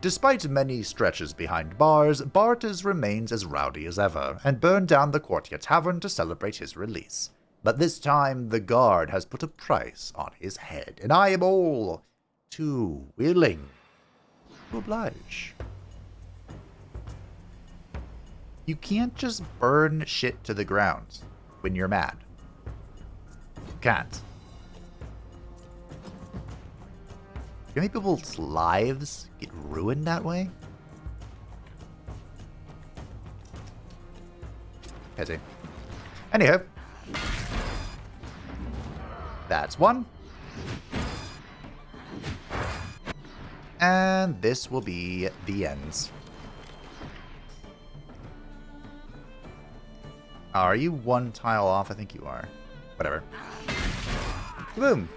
Despite many stretches behind bars, Barthez remains as rowdy as ever, and burned down the Courtier Tavern to celebrate his release. But this time, the guard has put a price on his head, and I am all too willing to oblige. You can't just burn shit to the ground when you're mad. You can't. many people's lives get ruined that way? Pity. Anyhow. That's one. And this will be the ends. Are you one tile off? I think you are. Whatever. Boom.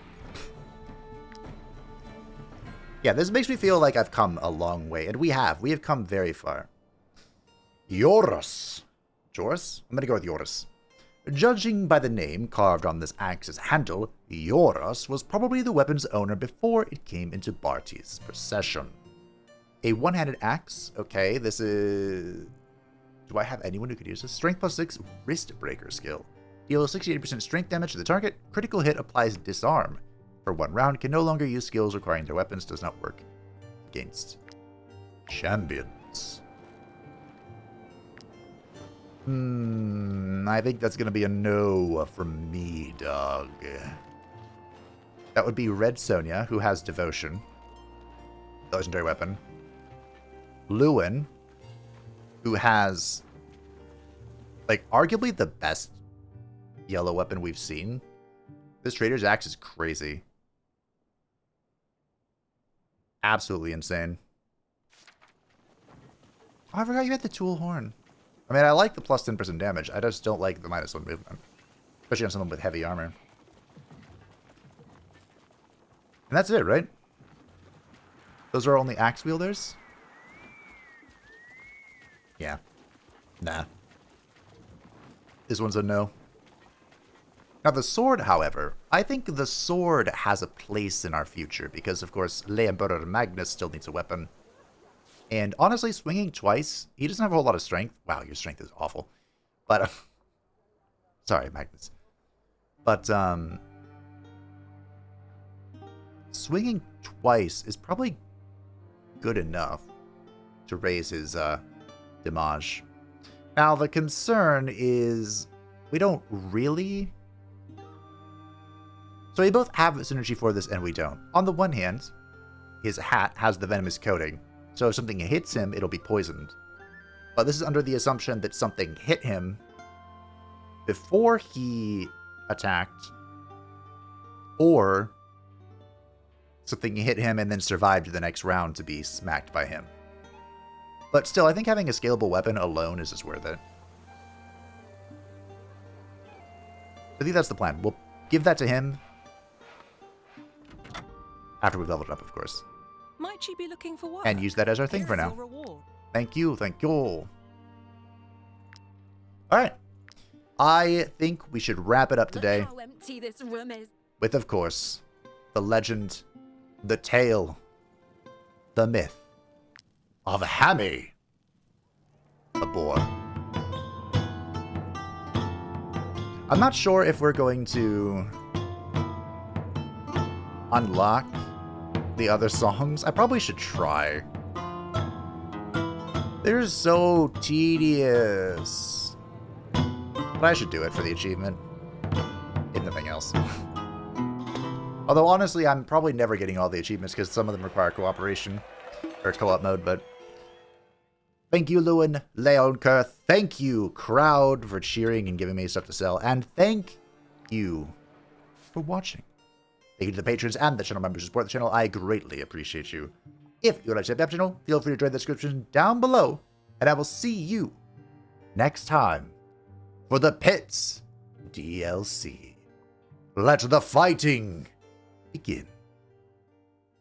Yeah, this makes me feel like I've come a long way. And we have. We have come very far. Yorus. Joris? I'm going to go with Yorus. Judging by the name carved on this axe's handle, Yorus was probably the weapon's owner before it came into Barty's possession. A one-handed axe? Okay, this is... Do I have anyone who could use this? Strength +6 wrist breaker skill. Deals 68% strength damage to the target. Critical hit applies disarm. For 1 round, can no longer use skills requiring their weapons. Does not work against champions. I think that's going to be a no from me, dog. That would be Red Sonia, who has Devotion. Legendary weapon. Lewin, who has, like, arguably the best yellow weapon we've seen. This Trader's Axe is crazy. Absolutely insane. Oh, I forgot you had the Tool Horn. I mean, I like the plus 10% damage. I just don't like the -1 movement. Especially on someone with heavy armor. And that's it, right? Those are only axe wielders? Yeah. Nah. This one's a no. Now, the sword, however, I think the sword has a place in our future because, of course, Le Emperor Magnus still needs a weapon. And honestly, swinging twice, he doesn't have a whole lot of strength. Wow, your strength is awful. But, sorry, Magnus. But, swinging twice is probably good enough to raise his, damage. Now, the concern is we don't really... So we both have synergy for this and we don't. On the one hand, his hat has the venomous coating. So if something hits him, it'll be poisoned. But this is under the assumption that something hit him before he attacked, or something hit him and then survived the next round to be smacked by him. But still, I think having a scalable weapon alone is just worth it. I think that's the plan. We'll give that to him after we've leveled it up, of course. Might she be looking for work? And use that as our thing for now. Thank you, thank you. Alright. I think we should wrap it up today. Look how empty this room is. With, of course, the legend, the tale, the myth of Hammy, the boar. I'm not sure if we're going to unlock the other songs. I probably should try. They're so tedious. But I should do it for the achievement. If nothing else. Although, honestly, I'm probably never getting all the achievements because some of them require cooperation. Or co-op mode, but... Thank you, Lewin, Leonker. Thank you, crowd, for cheering and giving me stuff to sell. And thank you for watching. Thank you to the patrons and the channel members who support the channel. I greatly appreciate you. If you would like to help the channel, feel free to join the description down below. And I will see you next time for the Pits DLC. Let the fighting begin.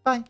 Bye.